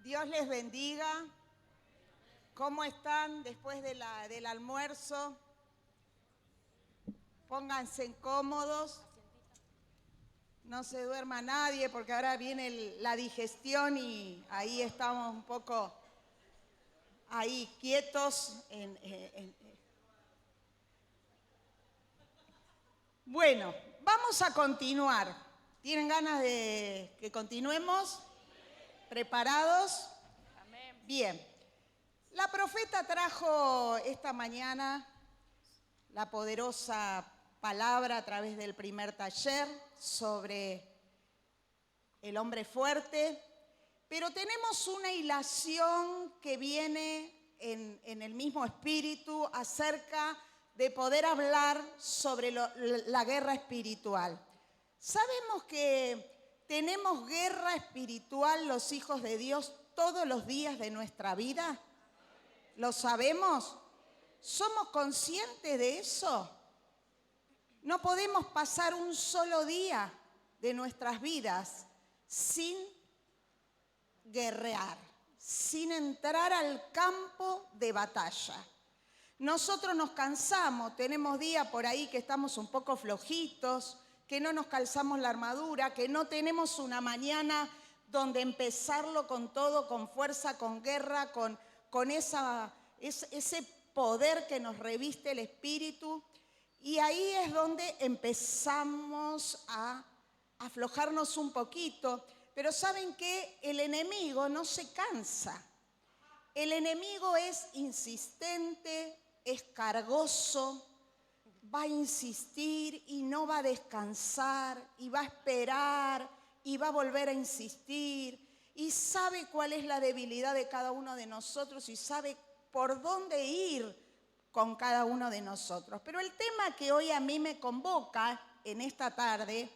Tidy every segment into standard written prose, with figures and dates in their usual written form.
Dios les bendiga. ¿Cómo están después del almuerzo? Pónganse cómodos. No se duerma nadie porque ahora viene la digestión y ahí estamos un poco ahí quietos. Bueno, vamos a continuar. ¿Tienen ganas de que continuemos? ¿Preparados? Amén. Bien. La profeta trajo esta mañana la poderosa palabra a través del primer taller sobre el hombre fuerte, pero tenemos una hilación que viene en el mismo espíritu acerca de poder hablar sobre la guerra espiritual. Sabemos que tenemos guerra espiritual los hijos de Dios todos los días de nuestra vida. ¿Lo sabemos? ¿Somos conscientes de eso? No podemos pasar un solo día de nuestras vidas sin guerrear, sin entrar al campo de batalla. Nosotros nos cansamos, tenemos días por ahí que estamos un poco flojitos, que no nos calzamos la armadura, que no tenemos una mañana donde empezarlo con todo, con fuerza, con guerra, con ese poder que nos reviste el espíritu. Y ahí es donde empezamos a aflojarnos un poquito. Pero ¿saben qué? El enemigo no se cansa. El enemigo es insistente, es cargoso, va a insistir y no va a descansar, y va a esperar, y va a volver a insistir, y sabe cuál es la debilidad de cada uno de nosotros y sabe por dónde ir con cada uno de nosotros. Pero el tema que hoy a mí me convoca en esta tarde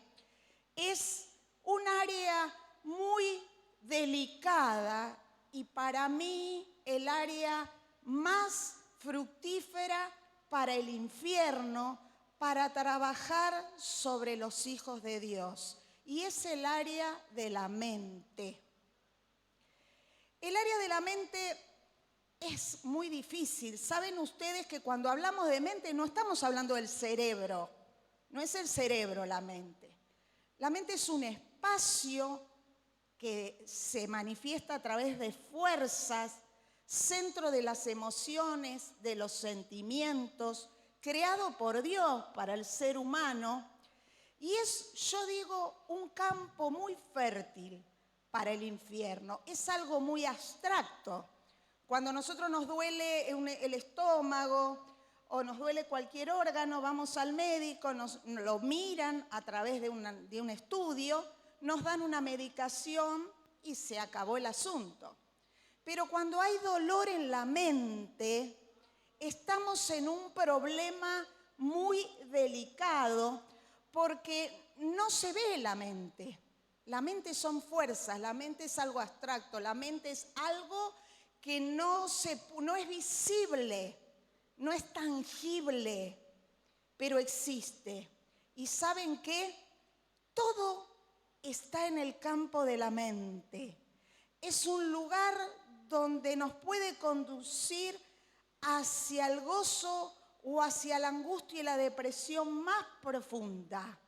es un área muy delicada y para mí el área más fructífera para el infierno, para trabajar sobre los hijos de Dios. Y es el área de la mente. El área de la mente es muy difícil. Saben ustedes que cuando hablamos de mente no estamos hablando del cerebro. No es el cerebro la mente. La mente es un espacio que se manifiesta a través de fuerzas, centro de las emociones, de los sentimientos, creado por Dios para el ser humano. Y es, yo digo, un campo muy fértil para el infierno. Es algo muy abstracto. Cuando a nosotros nos duele el estómago o nos duele cualquier órgano, vamos al médico, nos lo miran a través de un estudio, nos dan una medicación y se acabó el asunto. Pero cuando hay dolor en la mente, estamos en un problema muy delicado porque no se ve la mente. La mente son fuerzas, la mente es algo abstracto, la mente es algo que no es visible, no es tangible, pero existe. ¿Y saben qué? Todo está en el campo de la mente. Es un lugar donde nos puede conducir hacia el gozo o hacia la angustia y la depresión más profunda.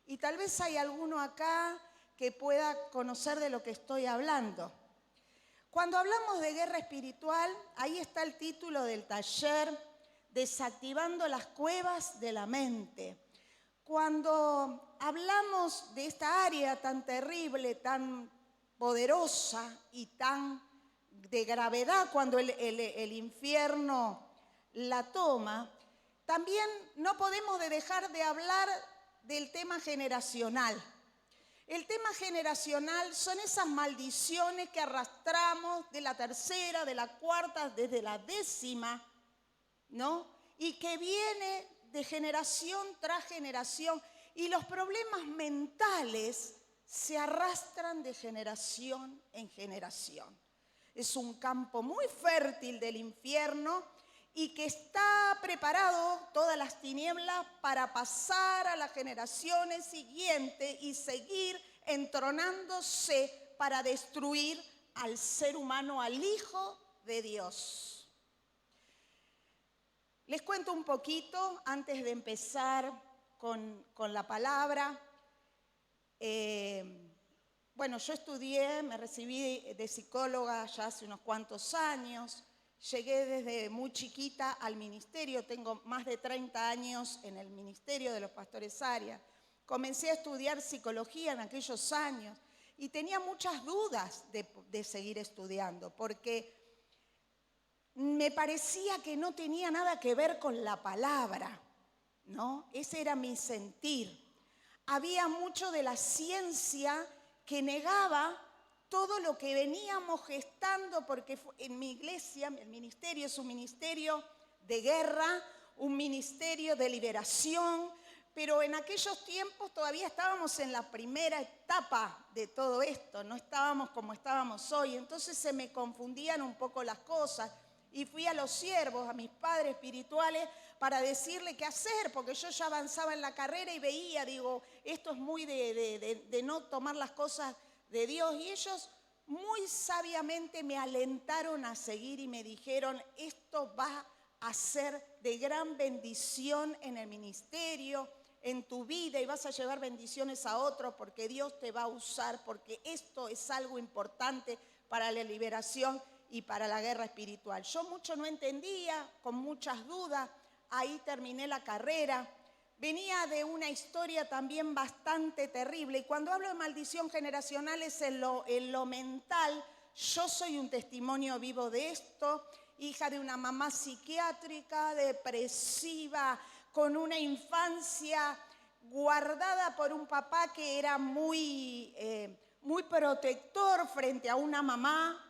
Y tal vez hay alguno acá que pueda conocer de lo que estoy hablando. Cuando hablamos de guerra espiritual, ahí está el título del taller, Desactivando las cuevas de la mente. Cuando hablamos de esta área tan terrible, tan poderosa y tan de gravedad, cuando el infierno la toma, también no podemos dejar de hablar del tema generacional. El tema generacional son esas maldiciones que arrastramos de la tercera, de la cuarta, desde la décima, ¿no? Y que viene de generación tras generación. Y los problemas mentales se arrastran de generación en generación. Es un campo muy fértil del infierno y que está preparado todas las tinieblas para pasar a las generaciones siguientes y seguir entronándose para destruir al ser humano, al Hijo de Dios. Les cuento un poquito antes de empezar con la palabra. Bueno, yo estudié, me recibí de psicóloga ya hace unos cuantos años. Llegué desde muy chiquita al ministerio, tengo más de 30 años en el ministerio de los pastores Arias. Comencé a estudiar psicología en aquellos años y tenía muchas dudas de seguir estudiando porque me parecía que no tenía nada que ver con la palabra, ¿no? Ese era mi sentir. Había mucho de la ciencia que negaba todo lo que veníamos gestando, porque en mi iglesia, el ministerio es un ministerio de guerra, un ministerio de liberación, pero en aquellos tiempos todavía estábamos en la primera etapa de todo esto, no estábamos como estábamos hoy, entonces se me confundían un poco las cosas y fui a los siervos, a mis padres espirituales, para decirle qué hacer, porque yo ya avanzaba en la carrera y veía, digo, esto es muy de no tomar las cosas de Dios, y ellos muy sabiamente me alentaron a seguir y me dijeron, esto va a ser de gran bendición en el ministerio, en tu vida, y vas a llevar bendiciones a otros porque Dios te va a usar, porque esto es algo importante para la liberación y para la guerra espiritual. Yo mucho no entendía, con muchas dudas, ahí terminé la carrera. Venía de una historia también bastante terrible, y cuando hablo de maldición generacional es en lo mental. Yo soy un testimonio vivo de esto, hija de una mamá psiquiátrica, depresiva, con una infancia guardada por un papá que era muy protector frente a una mamá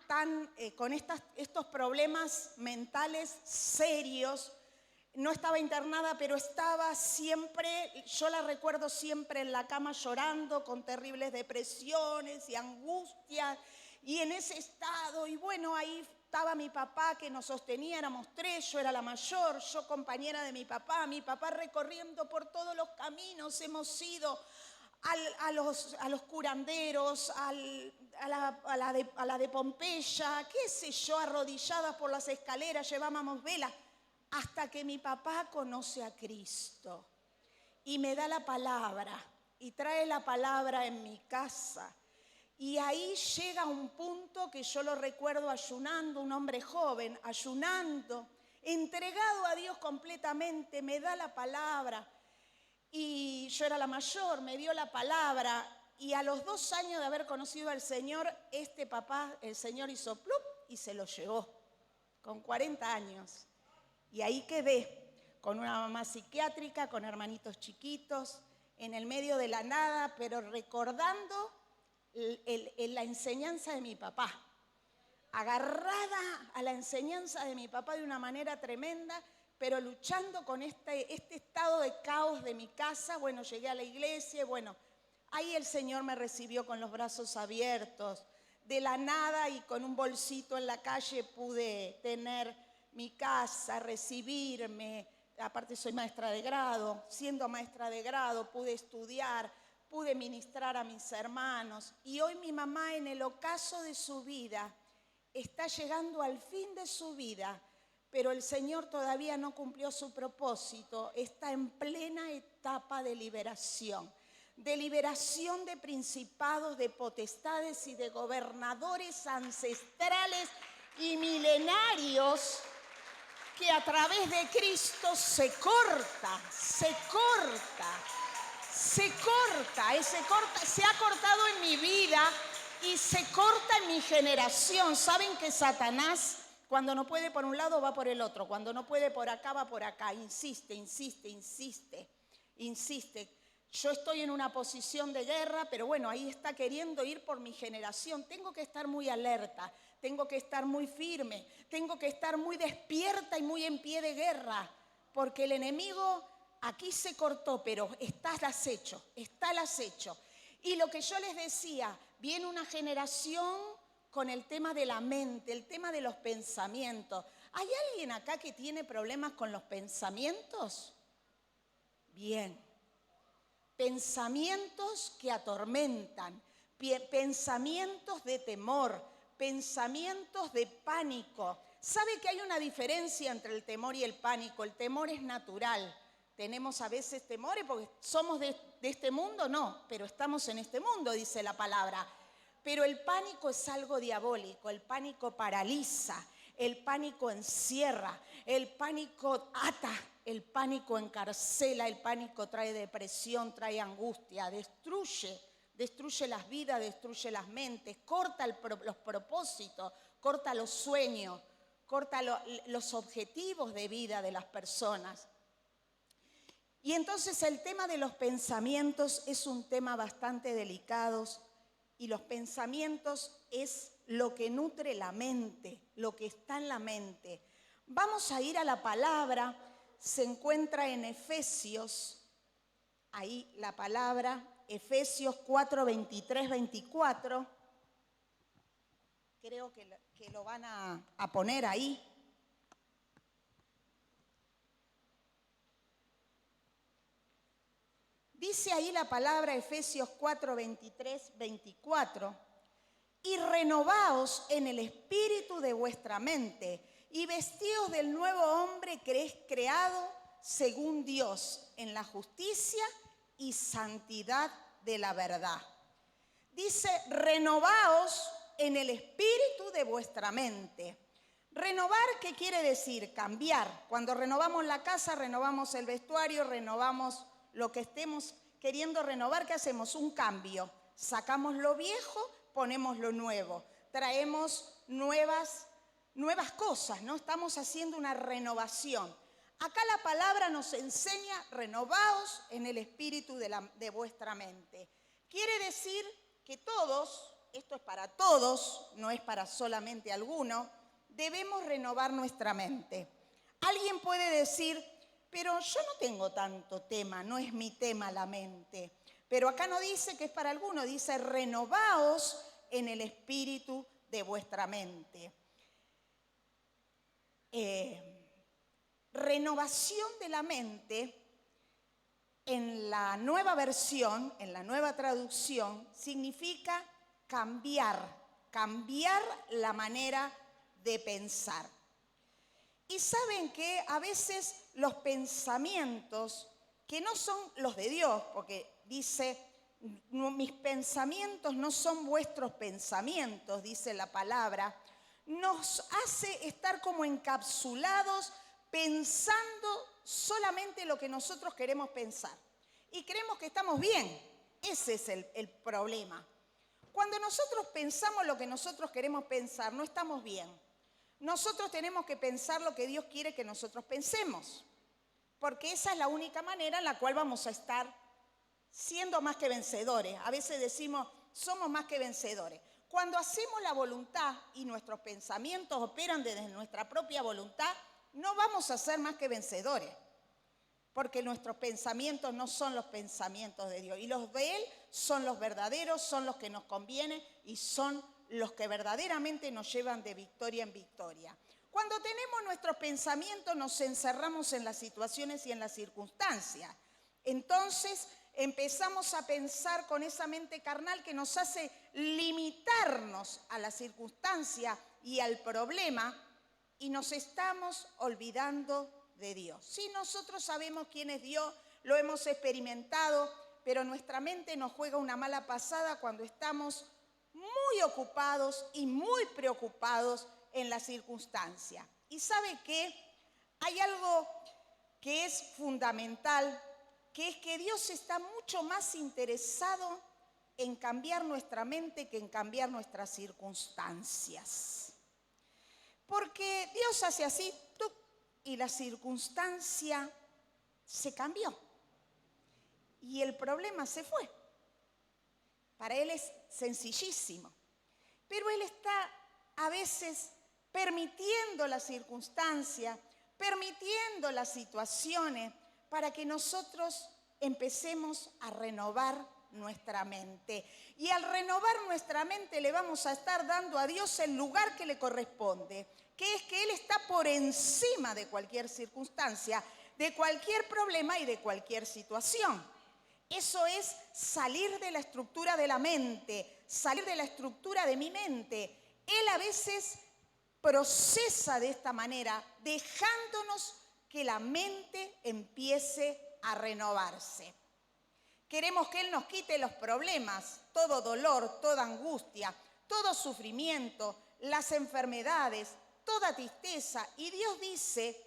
con estos problemas mentales serios. No estaba internada, pero estaba siempre, yo la recuerdo siempre en la cama llorando, con terribles depresiones y angustias, y en ese estado, y bueno, ahí estaba mi papá que nos sostenía, éramos 3, yo era la mayor, yo compañera de mi papá recorriendo por todos los caminos, hemos ido a los curanderos, a la de Pompeya, qué sé yo, arrodilladas por las escaleras, llevábamos velas, hasta que mi papá conoce a Cristo y me da la palabra y trae la palabra en mi casa. Y ahí llega un punto que yo lo recuerdo ayunando, un hombre joven, ayunando, entregado a Dios completamente, me da la palabra. Y yo era la mayor, me dio la palabra. Y a los 2 años de haber conocido al Señor, este papá, el Señor hizo plup y se lo llevó, con 40 años. Y ahí quedé, con una mamá psiquiátrica, con hermanitos chiquitos, en el medio de la nada, pero recordando la enseñanza de mi papá, agarrada a la enseñanza de mi papá de una manera tremenda, pero luchando con este estado de caos de mi casa. Bueno, llegué a la iglesia, bueno, ahí el Señor me recibió con los brazos abiertos, de la nada, y con un bolsito en la calle pude tener mi casa, recibirme. Aparte soy maestra de grado, siendo maestra de grado pude estudiar, pude ministrar a mis hermanos, y hoy mi mamá, en el ocaso de su vida, está llegando al fin de su vida, pero el Señor todavía no cumplió su propósito, está en plena etapa de liberación de principados, de potestades y de gobernadores ancestrales y milenarios, que a través de Cristo se ha cortado en mi vida y se corta en mi generación. ¿Saben que Satanás, cuando no puede por un lado, va por el otro? Cuando no puede por acá, va por acá. Insiste. Yo estoy en una posición de guerra, pero bueno, ahí está queriendo ir por mi generación. Tengo que estar muy alerta, tengo que estar muy firme, tengo que estar muy despierta y muy en pie de guerra, porque el enemigo aquí se cortó, pero está al acecho. Y lo que yo les decía, viene una generación con el tema de la mente, el tema de los pensamientos. ¿Hay alguien acá que tiene problemas con los pensamientos? Bien. Pensamientos que atormentan, pensamientos de temor, pensamientos de pánico. ¿Sabe que hay una diferencia entre el temor y el pánico? El temor es natural. Tenemos a veces temores porque somos de este mundo, no, pero estamos en este mundo, dice la palabra. Pero el pánico es algo diabólico, el pánico paraliza, el pánico encierra, el pánico ata, el pánico encarcela, el pánico trae depresión, trae angustia, destruye las vidas, destruye las mentes, corta los propósitos, corta los sueños, corta los objetivos de vida de las personas. Y entonces el tema de los pensamientos es un tema bastante delicado y los pensamientos es lo que nutre la mente, lo que está en la mente. Vamos a ir a la palabra, se encuentra en Efesios, ahí la palabra, Efesios 4, 23, 24. Creo que lo van a poner ahí. Dice ahí la palabra Efesios 4, 23, 24. Y renovaos en el espíritu de vuestra mente y vestíos del nuevo hombre que es creado según Dios en la justicia y santidad de la verdad. Dice, renovaos en el espíritu de vuestra mente. Renovar, ¿qué quiere decir? Cambiar. Cuando renovamos la casa, renovamos el vestuario, renovamos lo que estemos queriendo renovar. ¿Qué hacemos? Un cambio. Sacamos lo viejo, ponemos lo nuevo. Traemos nuevas cosas, ¿no? Estamos haciendo una renovación. Acá la palabra nos enseña, renovaos en el espíritu de vuestra mente. Quiere decir que todos, esto es para todos, no es para solamente alguno, debemos renovar nuestra mente. Alguien puede decir, pero yo no tengo tanto tema, no es mi tema la mente. Pero acá no dice que es para alguno, dice renovaos en el espíritu de vuestra mente. Renovación de la mente, en la nueva versión, en la nueva traducción, significa cambiar la manera de pensar. Y saben que a veces los pensamientos, que no son los de Dios, porque dice, mis pensamientos no son vuestros pensamientos, dice la palabra, nos hace estar como encapsulados pensando solamente lo que nosotros queremos pensar. Y creemos que estamos bien. Ese es el problema. Cuando nosotros pensamos lo que nosotros queremos pensar, no estamos bien. Nosotros tenemos que pensar lo que Dios quiere que nosotros pensemos. Porque esa es la única manera en la cual vamos a estar siendo más que vencedores. A veces decimos, somos más que vencedores. Cuando hacemos la voluntad y nuestros pensamientos operan desde nuestra propia voluntad, no vamos a ser más que vencedores. Porque nuestros pensamientos no son los pensamientos de Dios. Y los de Él son los verdaderos, son los que nos convienen y son los que verdaderamente nos llevan de victoria en victoria. Cuando tenemos nuestros pensamientos nos encerramos en las situaciones y en las circunstancias. Entonces empezamos a pensar con esa mente carnal que nos hace limitarnos a la circunstancia y al problema y nos estamos olvidando de Dios. Sí, nosotros sabemos quién es Dios, lo hemos experimentado, pero nuestra mente nos juega una mala pasada cuando estamos muy ocupados y muy preocupados en la circunstancia. Y ¿sabe qué? Hay algo que es fundamental, que es que Dios está mucho más interesado en cambiar nuestra mente que en cambiar nuestras circunstancias. Porque Dios hace así, ¡tuc!, y la circunstancia se cambió. Y el problema se fue. Para Él es sencillísimo. Pero Él está a veces permitiendo las circunstancias, permitiendo las situaciones para que nosotros empecemos a renovar nuestra mente. Y al renovar nuestra mente le vamos a estar dando a Dios el lugar que le corresponde, que es que Él está por encima de cualquier circunstancia, de cualquier problema y de cualquier situación. Eso es salir de la estructura de la mente, salir de la estructura de mi mente. Él a veces procesa de esta manera, dejándonos que la mente empiece a renovarse. Queremos que Él nos quite los problemas, todo dolor, toda angustia, todo sufrimiento, las enfermedades, toda tristeza. Y Dios dice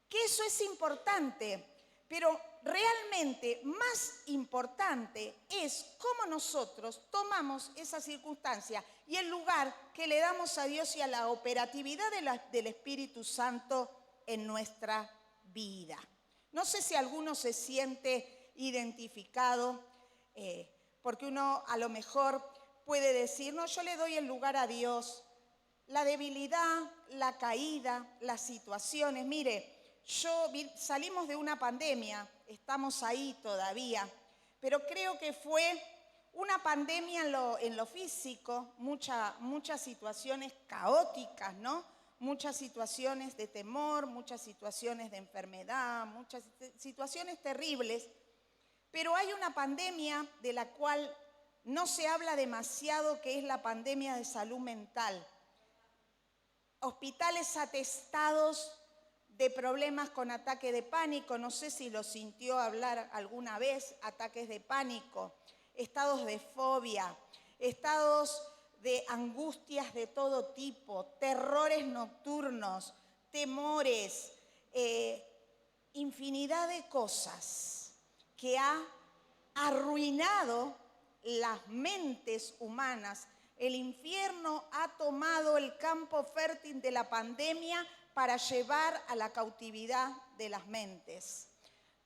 que eso es importante, pero realmente más importante es cómo nosotros tomamos esa circunstancia y el lugar que le damos a Dios y a la operatividad del Espíritu Santo en nuestra vida. No sé si alguno se siente identificado, porque uno a lo mejor puede decir, no, yo le doy el lugar a Dios. La debilidad, la caída, las situaciones. Mire, salimos de una pandemia, estamos ahí todavía, pero creo que fue una pandemia en lo físico, muchas situaciones caóticas, ¿no? Muchas situaciones de temor, muchas situaciones de enfermedad, muchas situaciones terribles. Pero hay una pandemia de la cual no se habla demasiado, que es la pandemia de salud mental. Hospitales atestados de problemas con ataque de pánico, no sé si lo sintió hablar alguna vez, ataques de pánico, estados de fobia, estados de angustias de todo tipo, terrores nocturnos, temores, infinidad de cosas que ha arruinado las mentes humanas. El infierno ha tomado el campo fértil de la pandemia para llevar a la cautividad de las mentes.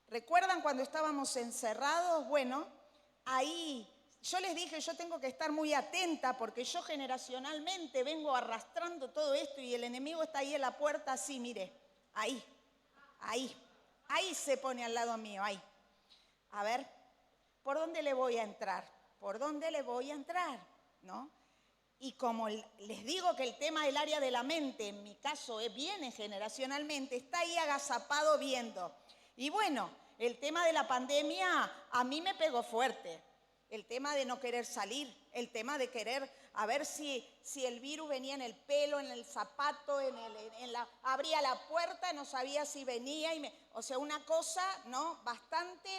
¿Recuerdan cuando estábamos encerrados? Bueno, ahí yo les dije, yo tengo que estar muy atenta porque yo generacionalmente vengo arrastrando todo esto y el enemigo está ahí en la puerta así, mire, ahí se pone al lado mío, ahí. A ver, ¿por dónde le voy a entrar? ¿Por dónde le voy a entrar? ¿No? Y como les digo que el tema del área de la mente, en mi caso, viene generacionalmente, está ahí agazapado viendo. Y bueno, el tema de la pandemia a mí me pegó fuerte. El tema de no querer salir, el tema de querer a ver si el virus venía en el pelo, en el zapato, abría la puerta, no sabía si venía. O sea, una cosa, ¿no?, bastante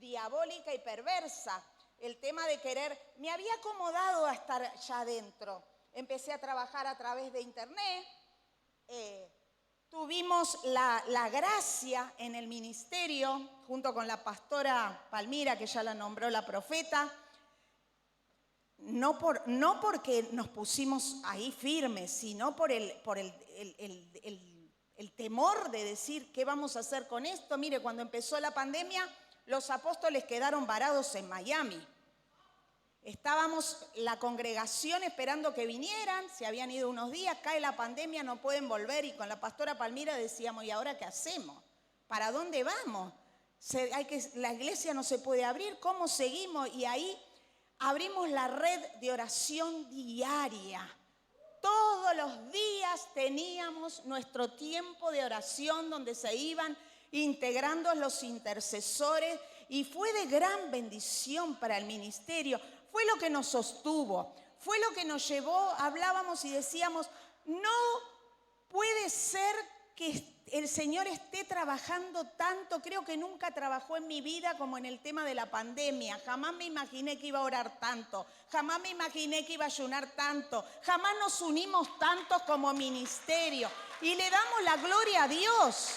diabólica y perversa. El tema de querer, me había acomodado a estar ya adentro. Empecé a trabajar a través de internet, tuvimos la gracia en el ministerio, junto con la pastora Palmira, que ya la nombró la profeta, no porque nos pusimos ahí firmes, sino por el temor de decir, ¿qué vamos a hacer con esto? Mire, cuando empezó la pandemia, los apóstoles quedaron varados en Miami. Estábamos la congregación esperando que vinieran, se habían ido unos días, cae la pandemia, no pueden volver, y con la pastora Palmira decíamos, ¿y ahora qué hacemos? ¿Para dónde vamos? La iglesia no se puede abrir, ¿cómo seguimos? Y ahí abrimos la red de oración diaria. Todos los días teníamos nuestro tiempo de oración donde se iban integrando los intercesores y fue de gran bendición para el ministerio. Fue lo que nos sostuvo, fue lo que nos llevó, hablábamos y decíamos, no puede ser que el Señor esté trabajando tanto, creo que nunca trabajó en mi vida como en el tema de la pandemia, jamás me imaginé que iba a orar tanto, jamás me imaginé que iba a ayunar tanto, jamás nos unimos tantos como ministerio y le damos la gloria a Dios.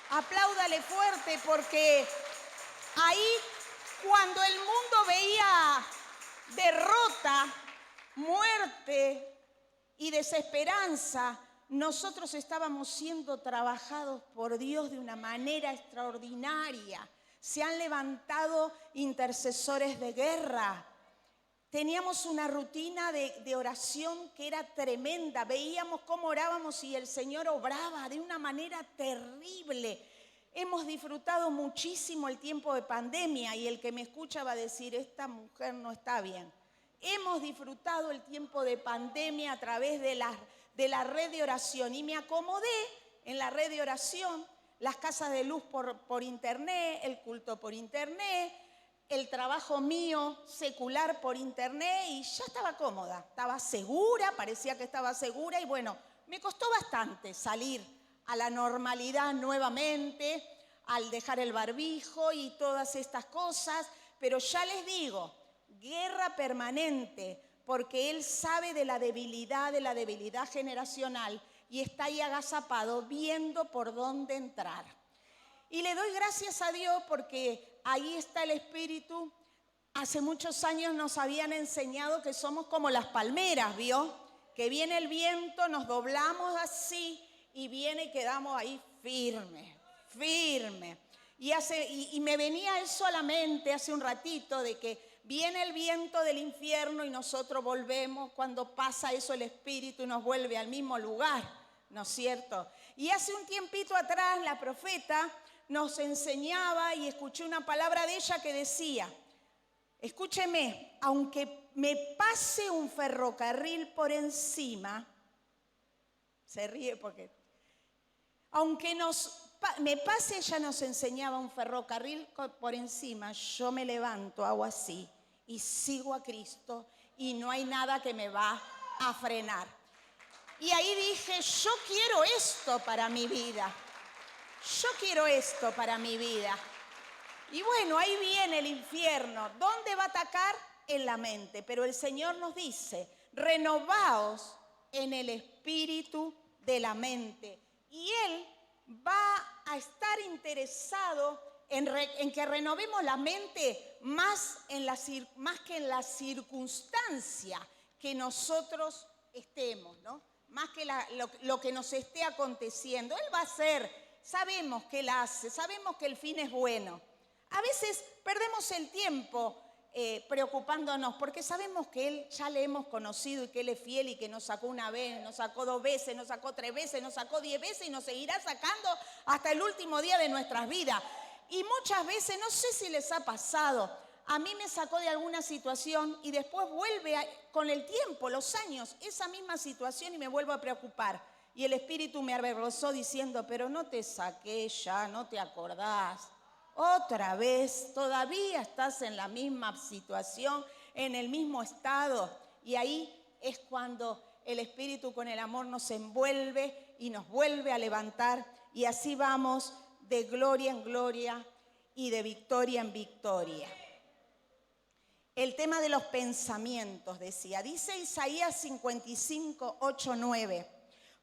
Apláudale fuerte porque ahí cuando el mundo veía derrota, muerte y desesperanza, nosotros estábamos siendo trabajados por Dios de una manera extraordinaria. Se han levantado intercesores de guerra. Teníamos una rutina de oración que era tremenda. Veíamos cómo orábamos y el Señor obraba de una manera terrible. Hemos disfrutado muchísimo el tiempo de pandemia y el que me escucha va a decir, esta mujer no está bien. Hemos disfrutado el tiempo de pandemia a través de la red de oración y me acomodé en la red de oración, las casas de luz por internet, el culto por internet, el trabajo mío secular por internet y ya estaba cómoda, estaba segura, parecía que estaba segura y bueno, me costó bastante salir a la normalidad nuevamente, al dejar el barbijo y todas estas cosas, pero ya les digo, guerra permanente, porque él sabe de la debilidad generacional y está ahí agazapado viendo por dónde entrar. Y le doy gracias a Dios porque ahí está el Espíritu. Hace muchos años nos habían enseñado que somos como las palmeras, ¿vio? Que viene el viento, nos doblamos así y viene y quedamos ahí firmes, firmes. Y me venía eso a la mente hace un ratito de que viene el viento del infierno y nosotros volvemos, cuando pasa eso el Espíritu nos vuelve al mismo lugar, ¿no es cierto? Y hace un tiempito atrás la profeta nos enseñaba y escuché una palabra de ella que decía, escúcheme, aunque me pase un ferrocarril por encima, se ríe porque, aunque me pase, ella nos enseñaba un ferrocarril por encima, yo me levanto, hago así y sigo a Cristo y no hay nada que me va a frenar. Y ahí dije, yo quiero esto para mi vida. Yo quiero esto para mi vida. Y bueno, ahí viene el infierno. ¿Dónde va a atacar? En la mente. Pero el Señor nos dice, renovaos en el espíritu de la mente. Y Él va a estar interesado en que renovemos la mente más que en la circunstancia que nosotros estemos, ¿no? Más que lo que nos esté aconteciendo. Él va a hacer. Sabemos que Él hace, sabemos que el fin es bueno. A veces perdemos el tiempo preocupándonos porque sabemos que Él ya le hemos conocido y que Él es fiel y que nos sacó una vez, nos sacó 2 veces, nos sacó 3 veces, nos sacó 10 veces y nos seguirá sacando hasta el último día de nuestras vidas. Y muchas veces, no sé si les ha pasado, a mí me sacó de alguna situación y después vuelve con el tiempo, los años, esa misma situación y me vuelvo a preocupar. Y el Espíritu me avergonzó diciendo, pero no te saqué ya, no te acordás. Otra vez, todavía estás en la misma situación, en el mismo estado. Y ahí es cuando el Espíritu con el amor nos envuelve y nos vuelve a levantar. Y así vamos de gloria en gloria y de victoria en victoria. El tema de los pensamientos, decía. Dice Isaías 55, 8, 9.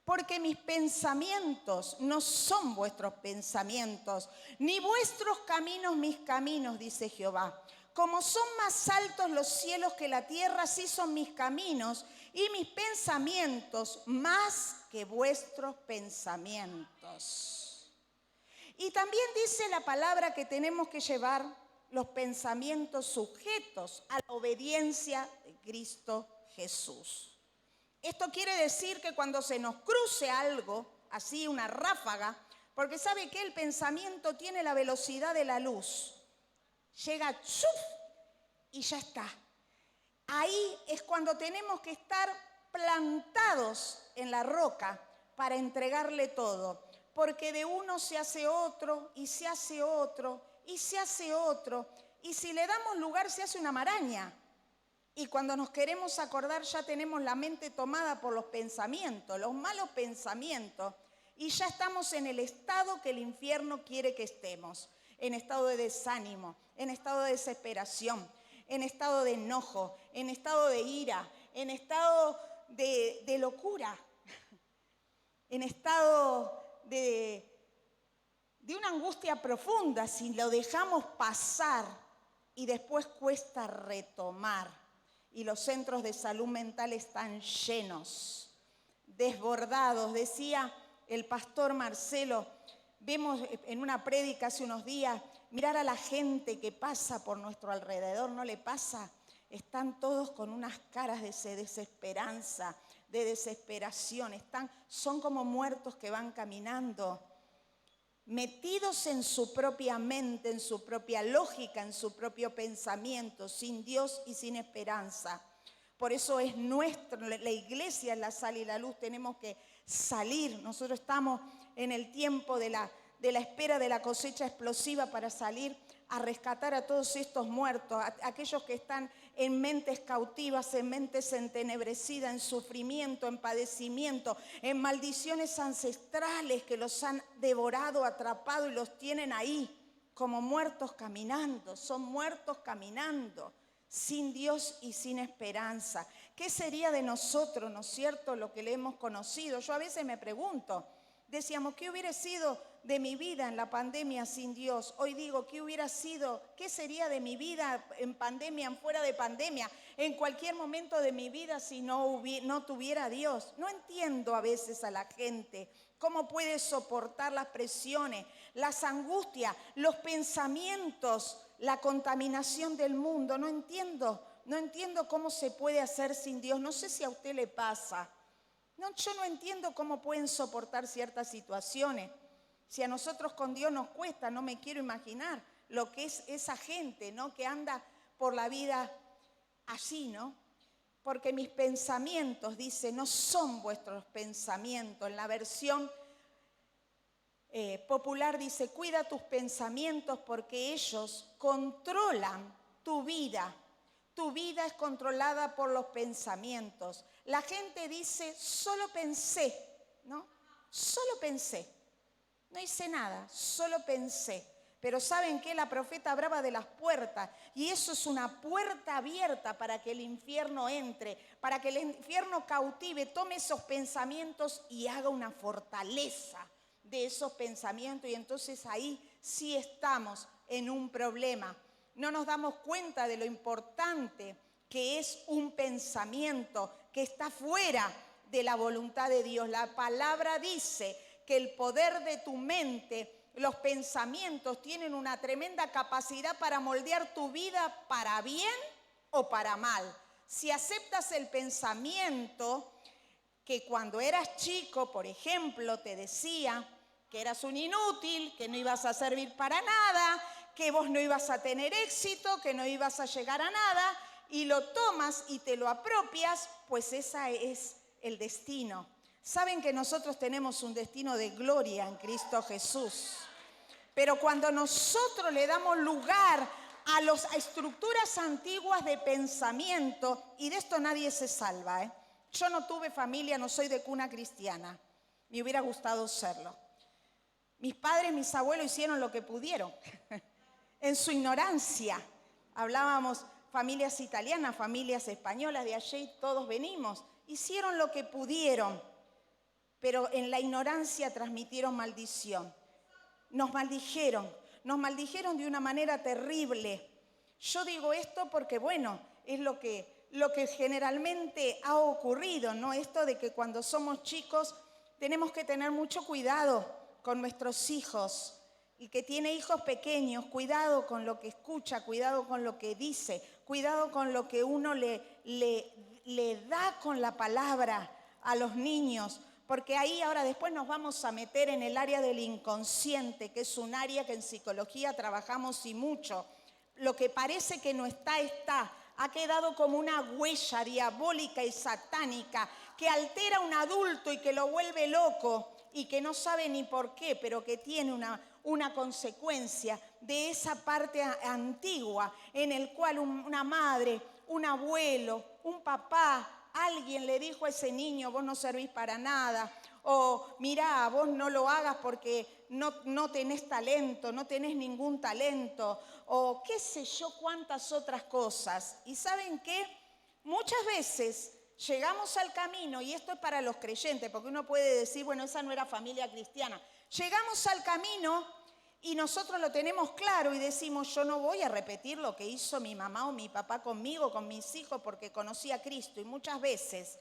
Porque mis pensamientos no son vuestros pensamientos, ni vuestros caminos mis caminos, dice Jehová. Como son más altos los cielos que la tierra, así son mis caminos y mis pensamientos más que vuestros pensamientos. Y también dice la palabra que tenemos que llevar los pensamientos sujetos a la obediencia de Cristo Jesús. Esto quiere decir que cuando se nos cruce algo, así una ráfaga, porque sabe que el pensamiento tiene la velocidad de la luz, llega ¡chuf! Y ya está. Ahí es cuando tenemos que estar plantados en la roca para entregarle todo, porque de uno se hace otro y se hace otro y se hace otro, y si le damos lugar se hace una maraña. Y cuando nos queremos acordar ya tenemos la mente tomada por los pensamientos, los malos pensamientos, y ya estamos en el estado que el infierno quiere que estemos, en estado de desánimo, en estado de desesperación, en estado de enojo, en estado de ira, en estado de locura, en estado de una angustia profunda si lo dejamos pasar y después cuesta retomar. Y los centros de salud mental están llenos, desbordados. Decía el pastor Marcelo, vemos en una prédica hace unos días, mirar a la gente que pasa por nuestro alrededor, ¿no le pasa? Están todos con unas caras de desesperanza, de desesperación. Son como muertos que van caminando, metidos en su propia mente, en su propia lógica, en su propio pensamiento, sin Dios y sin esperanza. Por eso es la iglesia es la sal y la luz, tenemos que salir. Nosotros estamos en el tiempo de la espera de la cosecha explosiva para salir a rescatar a todos estos muertos, a aquellos que están en mentes cautivas, en mentes entenebrecidas, en sufrimiento, en padecimiento, en maldiciones ancestrales que los han devorado, atrapado y los tienen ahí como muertos caminando. Son muertos caminando, sin Dios y sin esperanza. ¿Qué sería de nosotros, no es cierto, lo que le hemos conocido? Yo a veces me pregunto, decíamos, ¿qué hubiera sido de mi vida en la pandemia sin Dios? Hoy digo, ¿qué sería de mi vida en pandemia, en fuera de pandemia, en cualquier momento de mi vida si no tuviera a Dios? No entiendo a veces a la gente cómo puede soportar las presiones, las angustias, los pensamientos, la contaminación del mundo. No entiendo cómo se puede hacer sin Dios. No sé si a usted le pasa. No, yo no entiendo cómo pueden soportar ciertas situaciones. Si a nosotros con Dios nos cuesta, no me quiero imaginar lo que es esa gente, ¿no?, que anda por la vida así, ¿no? Porque mis pensamientos, dice, no son vuestros pensamientos. En la versión popular dice, cuida tus pensamientos porque ellos controlan tu vida. Tu vida es controlada por los pensamientos. La gente dice, solo pensé, ¿no? Solo pensé. No hice nada, solo pensé. Pero ¿saben qué? La profeta hablaba de las puertas. Y eso es una puerta abierta para que el infierno entre, para que el infierno cautive, tome esos pensamientos y haga una fortaleza de esos pensamientos. Y entonces ahí sí estamos en un problema. No nos damos cuenta de lo importante que es un pensamiento que está fuera de la voluntad de Dios. La palabra dice que el poder de tu mente, los pensamientos tienen una tremenda capacidad para moldear tu vida para bien o para mal. Si aceptas el pensamiento que cuando eras chico, por ejemplo, te decía que eras un inútil, que no ibas a servir para nada, que vos no ibas a tener éxito, que no ibas a llegar a nada, y lo tomas y te lo apropias, pues ese es el destino. Saben que nosotros tenemos un destino de gloria en Cristo Jesús. Pero cuando nosotros le damos lugar a las estructuras antiguas de pensamiento, y de esto nadie se salva, ¿eh? Yo no tuve familia, no soy de cuna cristiana. Me hubiera gustado serlo. Mis padres, mis abuelos hicieron lo que pudieron. En su ignorancia, hablábamos familias italianas, familias españolas, de allí todos venimos, hicieron lo que pudieron, pero en la ignorancia transmitieron maldición. Nos maldijeron de una manera terrible. Yo digo esto porque, bueno, es lo que generalmente ha ocurrido, ¿no? Esto de que cuando somos chicos tenemos que tener mucho cuidado con nuestros hijos. Y que tiene hijos pequeños, cuidado con lo que escucha, cuidado con lo que dice, cuidado con lo que uno le da con la palabra a los niños, porque ahí ahora después nos vamos a meter en el área del inconsciente, que es un área que en psicología trabajamos y mucho. Lo que parece que no está, está. Ha quedado como una huella diabólica y satánica que altera a un adulto y que lo vuelve loco y que no sabe ni por qué, pero que tiene una consecuencia de esa parte antigua en el cual una madre, un abuelo, un papá, alguien le dijo a ese niño, vos no servís para nada, o mirá, vos no lo hagas porque no tenés talento, no tenés ningún talento, o qué sé yo cuántas otras cosas. ¿Y saben qué? Muchas veces llegamos al camino, y esto es para los creyentes, porque uno puede decir, bueno, esa no era familia cristiana. Llegamos al camino y nosotros lo tenemos claro y decimos, yo no voy a repetir lo que hizo mi mamá o mi papá conmigo, con mis hijos, porque conocí a Cristo. Y muchas veces,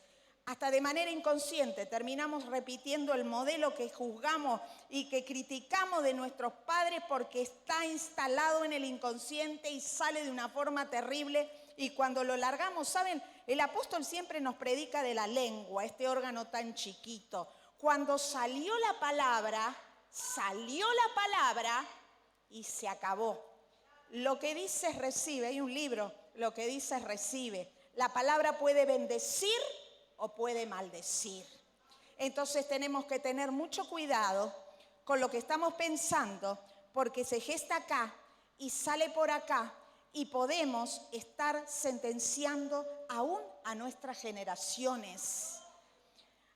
hasta de manera inconsciente, terminamos repitiendo el modelo que juzgamos y que criticamos de nuestros padres porque está instalado en el inconsciente y sale de una forma terrible. Y cuando lo largamos, ¿saben? El apóstol siempre nos predica de la lengua, este órgano tan chiquito. Cuando salió la palabra y se acabó. Lo que dice recibe, hay un libro, lo que dice recibe. La palabra puede bendecir o puede maldecir. Entonces tenemos que tener mucho cuidado con lo que estamos pensando, porque se gesta acá y sale por acá y podemos estar sentenciando aún a nuestras generaciones.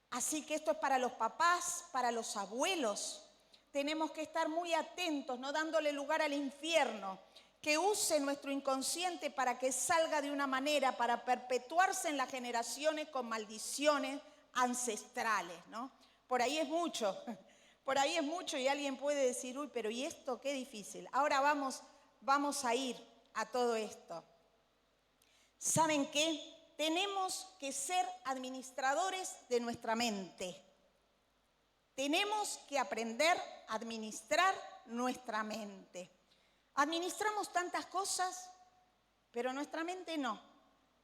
Así que esto es para los papás, para los abuelos. Tenemos que estar muy atentos, no dándole lugar al infierno, que use nuestro inconsciente para que salga de una manera, para perpetuarse en las generaciones con maldiciones ancestrales, ¿no? Por ahí es mucho y alguien puede decir, uy, pero ¿y esto qué difícil? Ahora vamos a ir a todo esto. ¿Saben qué? Tenemos que ser administradores de nuestra mente. Tenemos que aprender a administrar nuestra mente. Administramos tantas cosas, pero nuestra mente no.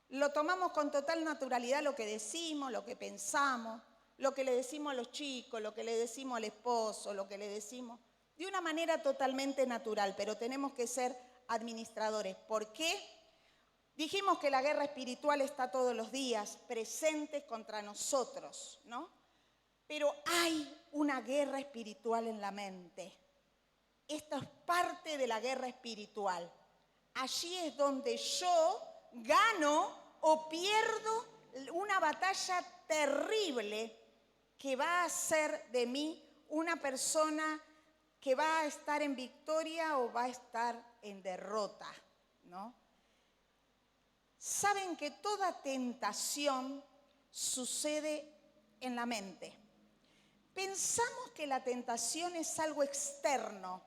Lo tomamos con total naturalidad lo que decimos, lo que pensamos, lo que le decimos a los chicos, lo que le decimos al esposo, lo que le decimos, de una manera totalmente natural, pero tenemos que ser administradores. ¿Por qué? Dijimos que la guerra espiritual está todos los días presente contra nosotros, ¿no? Pero hay una guerra espiritual en la mente. Esta es parte de la guerra espiritual. Allí es donde yo gano o pierdo una batalla terrible que va a hacer de mí una persona que va a estar en victoria o va a estar en derrota, ¿no? Saben que toda tentación sucede en la mente. Pensamos que la tentación es algo externo,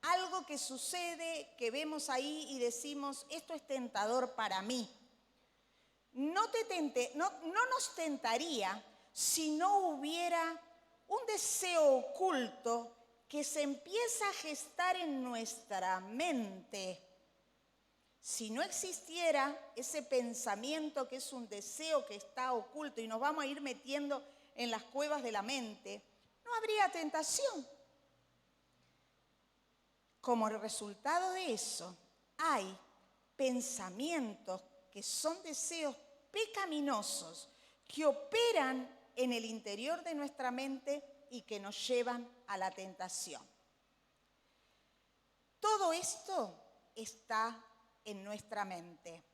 algo que sucede, que vemos ahí y decimos, esto es tentador para mí. No nos tentaría si no hubiera un deseo oculto que se empieza a gestar en nuestra mente. Si no existiera ese pensamiento que es un deseo que está oculto y nos vamos a ir metiendo en las cuevas de la mente, no habría tentación. Como resultado de eso, hay pensamientos que son deseos pecaminosos que operan en el interior de nuestra mente y que nos llevan a la tentación. Todo esto está en nuestra mente.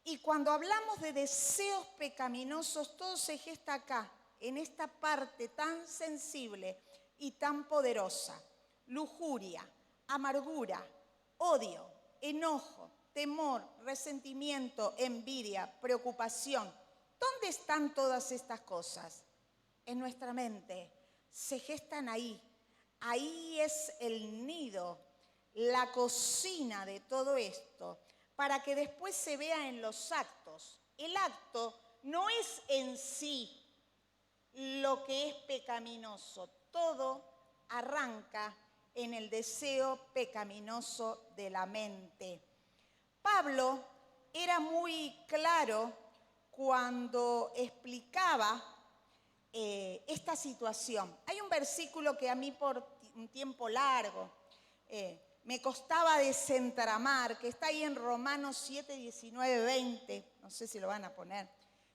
Y cuando hablamos de deseos pecaminosos, todo se gesta acá, en esta parte tan sensible y tan poderosa. Lujuria, amargura, odio, enojo, temor, resentimiento, envidia, preocupación. ¿Dónde están todas estas cosas? En nuestra mente. Se gestan ahí. Ahí es el nido, la cocina de todo esto, para que después se vea en los actos. El acto no es en sí lo que es pecaminoso. Todo arranca en el deseo pecaminoso de la mente. Pablo era muy claro cuando explicaba esta situación. Hay un versículo que a mí por un tiempo largo me costaba desentramar, que está ahí en Romanos 7, 19, 20, no sé si lo van a poner.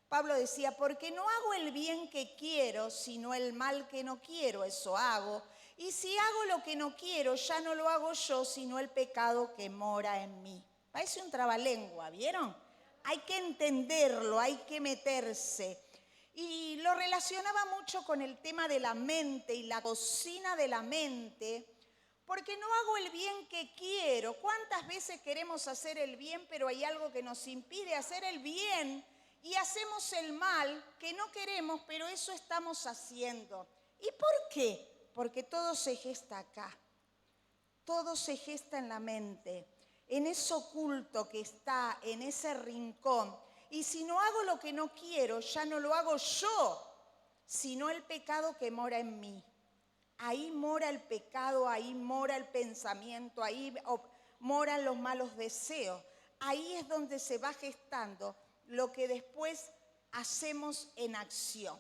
Pablo decía, porque no hago el bien que quiero, sino el mal que no quiero, eso hago. Y si hago lo que no quiero, ya no lo hago yo, sino el pecado que mora en mí. Parece un trabalengua, ¿vieron? Hay que entenderlo, hay que meterse. Y lo relacionaba mucho con el tema de la mente y la cocina de la mente, porque no hago el bien que quiero. ¿Cuántas veces queremos hacer el bien, pero hay algo que nos impide hacer el bien y hacemos el mal que no queremos, pero eso estamos haciendo? ¿Y por qué? Porque todo se gesta acá. Todo se gesta en la mente, en eso oculto que está, en ese rincón. Y si no hago lo que no quiero, ya no lo hago yo, sino el pecado que mora en mí. Ahí mora el pecado, ahí mora el pensamiento, ahí moran los malos deseos. Ahí es donde se va gestando lo que después hacemos en acción.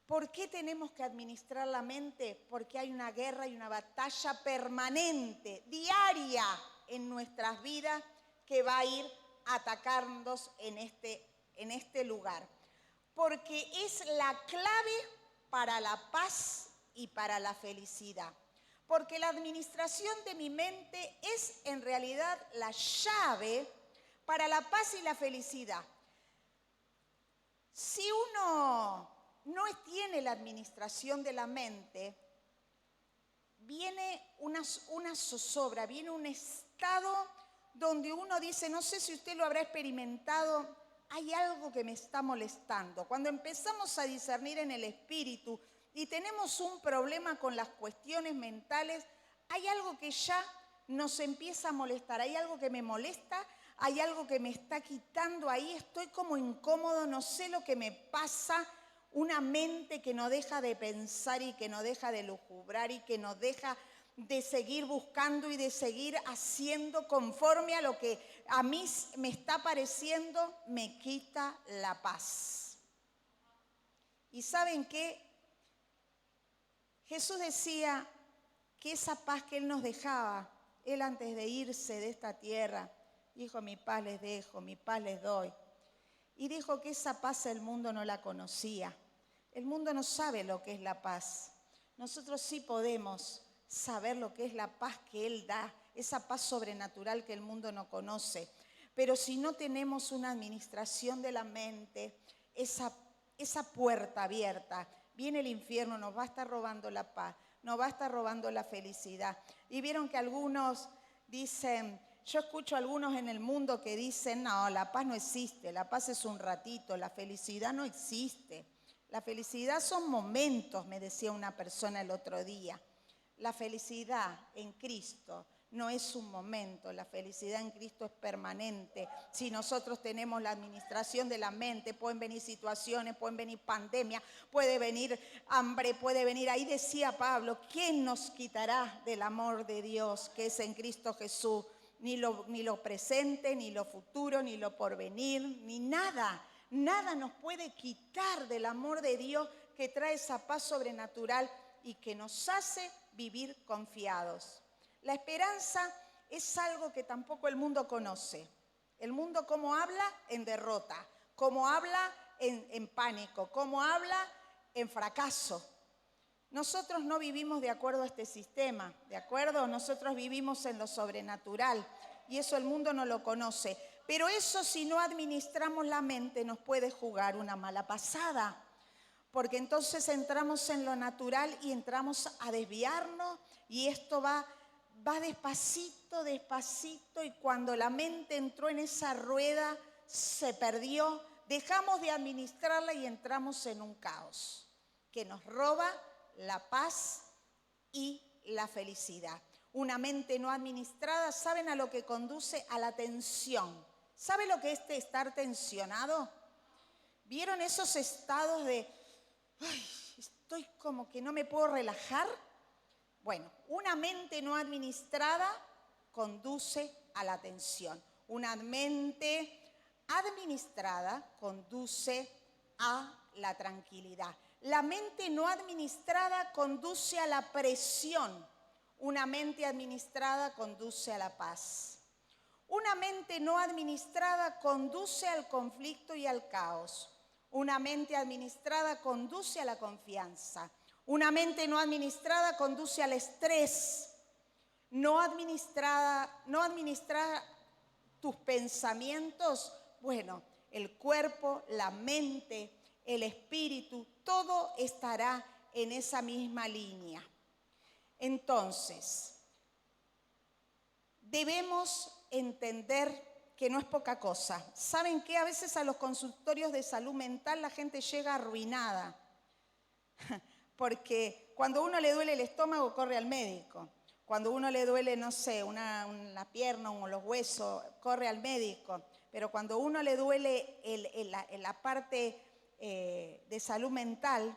¿Por qué tenemos que administrar la mente? Porque hay una guerra y una batalla permanente, diaria en nuestras vidas que va a ir a atacarnos en este lugar. Porque es la clave para la paz y para la felicidad. porque la administración de mi mente es en realidad la llave para la paz y la felicidad. Si uno no tiene la administración de la mente, viene una zozobra, viene un estado donde uno dice, no sé si usted lo habrá experimentado, hay algo que me está molestando. Cuando empezamos a discernir en el espíritu y tenemos un problema con las cuestiones mentales, hay algo que ya nos empieza a molestar, hay algo que me molesta, hay algo que me está quitando ahí, estoy como incómodo, no sé lo que me pasa, una mente que no deja de pensar y que no deja de lujubrar y que no deja de seguir buscando y de seguir haciendo conforme a lo que a mí me está pareciendo, me quita la paz. ¿Y saben qué? Jesús decía que esa paz que Él nos dejaba, Él antes de irse de esta tierra, dijo, mi paz les dejo, mi paz les doy. Y dijo que esa paz el mundo no la conocía. El mundo no sabe lo que es la paz. Nosotros sí podemos saber lo que es la paz que Él da, esa paz sobrenatural que el mundo no conoce. Pero si no tenemos una administración de la mente, esa puerta abierta, viene el infierno, nos va a estar robando la paz, nos va a estar robando la felicidad. Y vieron que algunos dicen, yo escucho a algunos en el mundo que dicen, no, la paz no existe, la paz es un ratito, la felicidad no existe. La felicidad son momentos, me decía una persona el otro día. La felicidad en Cristo no es un momento, la felicidad en Cristo es permanente. Si nosotros tenemos la administración de la mente, pueden venir situaciones, pueden venir pandemias, puede venir hambre, puede venir, ahí decía Pablo, ¿quién nos quitará del amor de Dios que es en Cristo Jesús? Ni lo presente, ni lo futuro, ni lo porvenir, ni nada. Nada nos puede quitar del amor de Dios que trae esa paz sobrenatural y que nos hace vivir confiados. La esperanza es algo que tampoco el mundo conoce. El mundo, ¿cómo habla? En derrota. ¿Cómo habla? En pánico. ¿Cómo habla? En fracaso. Nosotros no vivimos de acuerdo a este sistema, ¿de acuerdo? Nosotros vivimos en lo sobrenatural y eso el mundo no lo conoce. Pero eso, si no administramos la mente, nos puede jugar una mala pasada. Porque entonces entramos en lo natural y entramos a desviarnos y esto va despacito, despacito, y cuando la mente entró en esa rueda, se perdió, dejamos de administrarla y entramos en un caos que nos roba la paz y la felicidad. Una mente no administrada, ¿saben a lo que conduce? A la tensión. ¿Sabe lo que es estar tensionado? ¿Vieron esos estados de, ay, estoy como que no me puedo relajar? Bueno, una mente no administrada conduce a la tensión. Una mente administrada conduce a la tranquilidad. La mente no administrada conduce a la presión. Una mente administrada conduce a la paz. Una mente no administrada conduce al conflicto y al caos. Una mente administrada conduce a la confianza. Una mente no administrada conduce al estrés. No administrar tus pensamientos, bueno, el cuerpo, la mente, el espíritu, todo estará en esa misma línea. Entonces, debemos entender que no es poca cosa. ¿Saben qué? A veces a los consultorios de salud mental la gente llega arruinada. Porque cuando a uno le duele el estómago, corre al médico. Cuando a uno le duele, no sé, una pierna o los huesos, corre al médico. Pero cuando a uno le duele la parte de salud mental,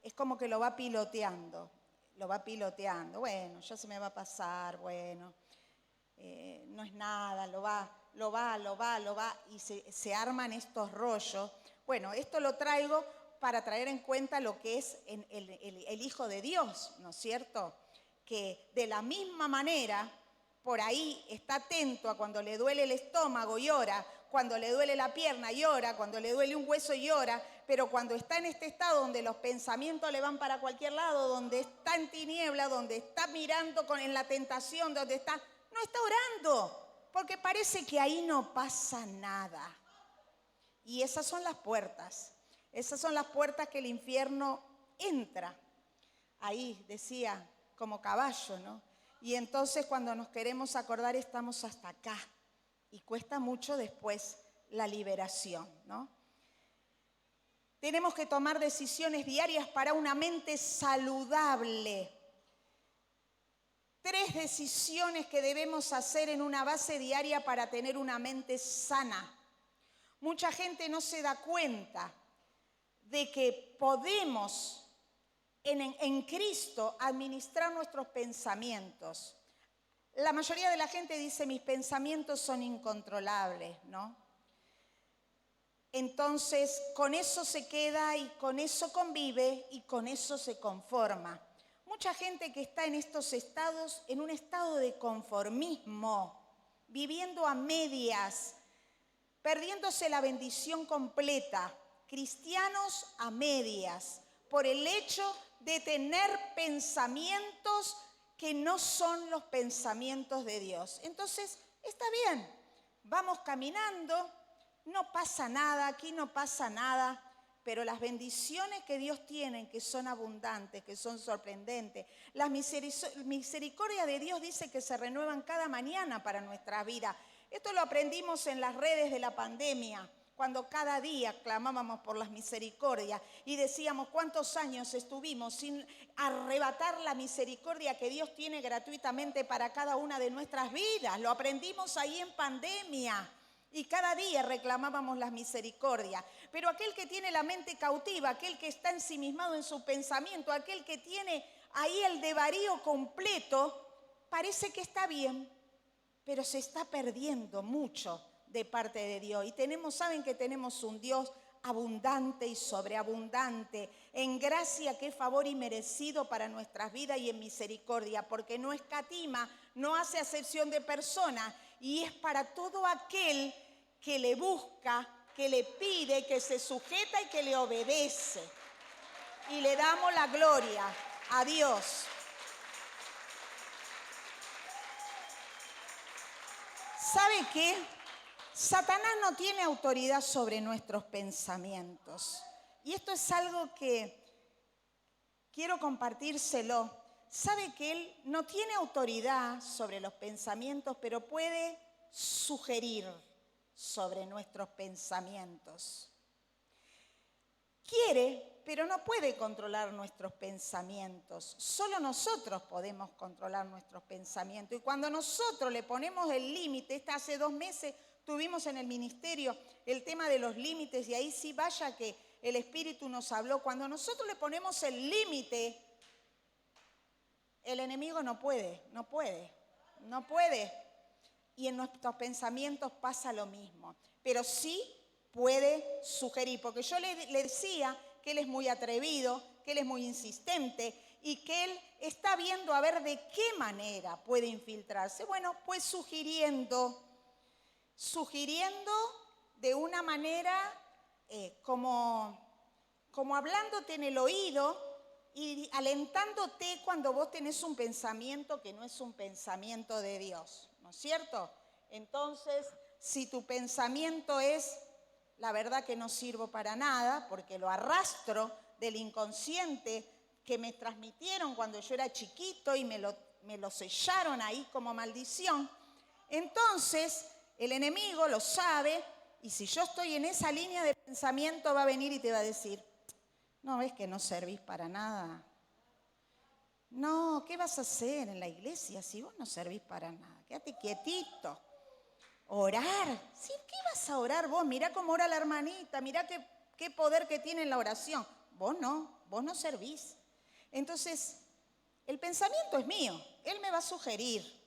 es como que lo va piloteando. Bueno, ya se me va a pasar, bueno, no es nada, lo va, y se arman estos rollos. Bueno, esto lo traigo para traer en cuenta lo que es el Hijo de Dios, ¿no es cierto? Que de la misma manera, por ahí está atento a cuando le duele el estómago y ora, cuando le duele la pierna llora, cuando le duele un hueso llora, pero cuando está en este estado donde los pensamientos le van para cualquier lado, donde está en tiniebla, donde está mirando en la tentación, no está orando, porque parece que ahí no pasa nada. Y esas son las puertas que el infierno entra. Ahí decía, como caballo, ¿no? Y entonces cuando nos queremos acordar estamos hasta acá y cuesta mucho después la liberación, ¿no? Tenemos que tomar decisiones diarias para una mente saludable. 3 decisiones que debemos hacer en una base diaria para tener una mente sana. Mucha gente no se da cuenta de que podemos en Cristo administrar nuestros pensamientos. La mayoría de la gente dice, mis pensamientos son incontrolables, ¿no? Entonces, con eso se queda y con eso convive y con eso se conforma. Mucha gente que está en estos estados, en un estado de conformismo, viviendo a medias, perdiéndose la bendición completa, cristianos a medias, por el hecho de tener pensamientos que no son los pensamientos de Dios. Entonces, está bien, vamos caminando, no pasa nada, aquí no pasa nada, pero las bendiciones que Dios tiene, que son abundantes, que son sorprendentes, las misericordias de Dios dice que se renuevan cada mañana para nuestra vida. Esto lo aprendimos en las redes de la pandemia, cuando cada día clamábamos por las misericordias y decíamos cuántos años estuvimos sin arrebatar la misericordia que Dios tiene gratuitamente para cada una de nuestras vidas. Lo aprendimos ahí en pandemia. Y cada día reclamábamos las misericordias. Pero aquel que tiene la mente cautiva, aquel que está ensimismado en su pensamiento, aquel que tiene ahí el desvarío completo, parece que está bien, pero se está perdiendo mucho de parte de Dios. Y saben que tenemos un Dios abundante y sobreabundante, en gracia que es favor y merecido para nuestras vidas y en misericordia, porque no escatima, no hace acepción de personas y es para todo aquel que le busca, que le pide, que se sujeta y que le obedece. Y le damos la gloria a Dios. ¿Sabe qué? Satanás no tiene autoridad sobre nuestros pensamientos. Y esto es algo que quiero compartírselo. Sabe que él no tiene autoridad sobre los pensamientos, pero puede sugerir sobre nuestros pensamientos. Quiere, pero no puede controlar nuestros pensamientos. Solo nosotros podemos controlar nuestros pensamientos. Y cuando nosotros le ponemos el límite, hace 2 meses tuvimos en el ministerio el tema de los límites y ahí sí vaya que el Espíritu nos habló. Cuando nosotros le ponemos el límite, el enemigo no puede. Y en nuestros pensamientos pasa lo mismo. Pero sí puede sugerir, porque yo le decía que él es muy atrevido, que él es muy insistente y que él está viendo a ver de qué manera puede infiltrarse. Bueno, pues sugiriendo de una manera como hablándote en el oído y alentándote cuando vos tenés un pensamiento que no es un pensamiento de Dios, ¿no es cierto? Entonces, si tu pensamiento es, la verdad que no sirvo para nada, porque lo arrastro del inconsciente que me transmitieron cuando yo era chiquito y me lo sellaron ahí como maldición, entonces el enemigo lo sabe y si yo estoy en esa línea de pensamiento va a venir y te va a decir, ¿no ves que no servís para nada? No, ¿qué vas a hacer en la iglesia si vos no servís para nada? Quédate quietito. Orar. ¿Sí? ¿Qué vas a orar vos? Mirá cómo ora la hermanita, mirá qué poder que tiene en la oración. Vos no servís. Entonces, el pensamiento es mío. Él me va a sugerir.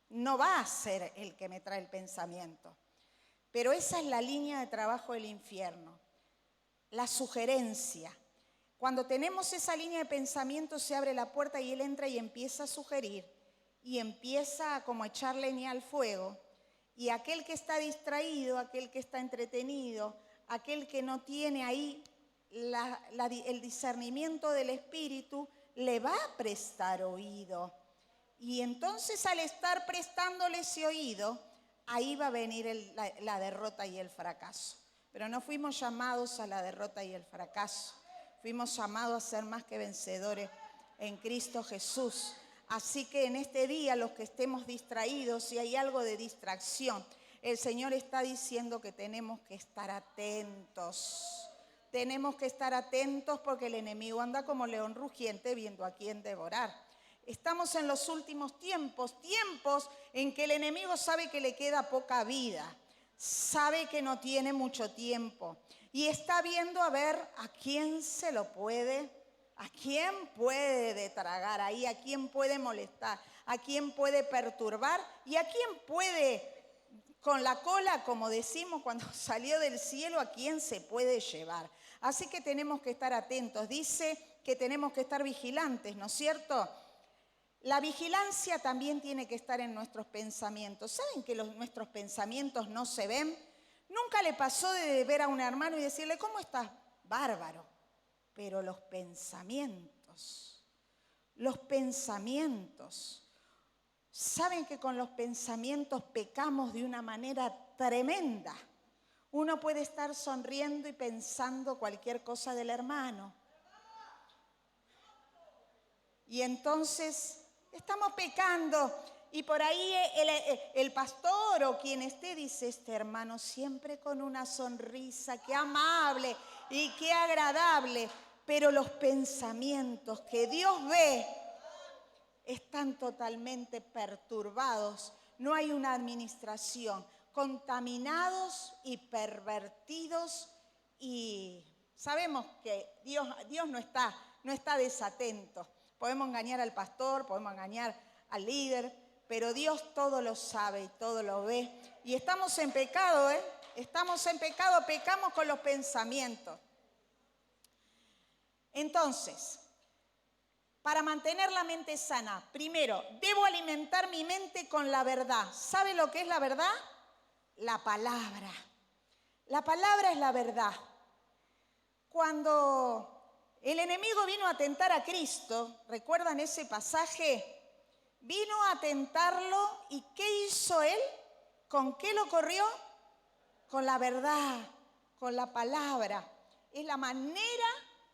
No va a ser el que me trae el pensamiento. Pero esa es la línea de trabajo del infierno. La sugerencia. Cuando tenemos esa línea de pensamiento se abre la puerta y él entra y empieza a sugerir y empieza a como echar leña al fuego Y aquel que está distraído, aquel que está entretenido, aquel que no tiene ahí el discernimiento del Espíritu, le va a prestar oído. Y entonces al estar prestándole ese oído, ahí va a venir la derrota y el fracaso. Pero no fuimos llamados a la derrota y el fracaso. Fuimos llamados a ser más que vencedores en Cristo Jesús. Así que en este día, los que estemos distraídos, si hay algo de distracción, el Señor está diciendo que tenemos que estar atentos. Tenemos que estar atentos porque el enemigo anda como león rugiente viendo a quién devorar. Estamos en los últimos tiempos, tiempos en que el enemigo sabe que le queda poca vida, sabe que no tiene mucho tiempo y está viendo a ver a quién se lo puede, a quién puede tragar ahí, a quién puede molestar, a quién puede perturbar y a quién puede, con la cola, como decimos cuando salió del cielo, a quién se puede llevar. Así que tenemos que estar atentos. Dice que tenemos que estar vigilantes, ¿no es cierto? La vigilancia también tiene que estar en nuestros pensamientos. ¿Saben que nuestros pensamientos no se ven? Nunca le pasó de ver a un hermano y decirle, ¿cómo estás? Bárbaro. Pero los pensamientos, ¿saben que con los pensamientos pecamos de una manera tremenda? Uno puede estar sonriendo y pensando cualquier cosa del hermano. Y entonces estamos pecando y por ahí el pastor o quien esté dice, este hermano siempre con una sonrisa, qué amable y qué agradable, pero los pensamientos que Dios ve están totalmente perturbados, no hay una administración, contaminados y pervertidos y sabemos que Dios no está desatento. Podemos engañar al pastor, podemos engañar al líder, pero Dios todo lo sabe y todo lo ve. Y estamos en pecado, Estamos en pecado, pecamos con los pensamientos. Entonces, para mantener la mente sana, primero, debo alimentar mi mente con la verdad. ¿Sabe lo que es la verdad? La palabra. La palabra es la verdad. Cuando el enemigo vino a tentar a Cristo, ¿recuerdan ese pasaje? Vino a tentarlo y ¿qué hizo él? ¿Con qué lo corrió? Con la verdad, con la palabra. Es la manera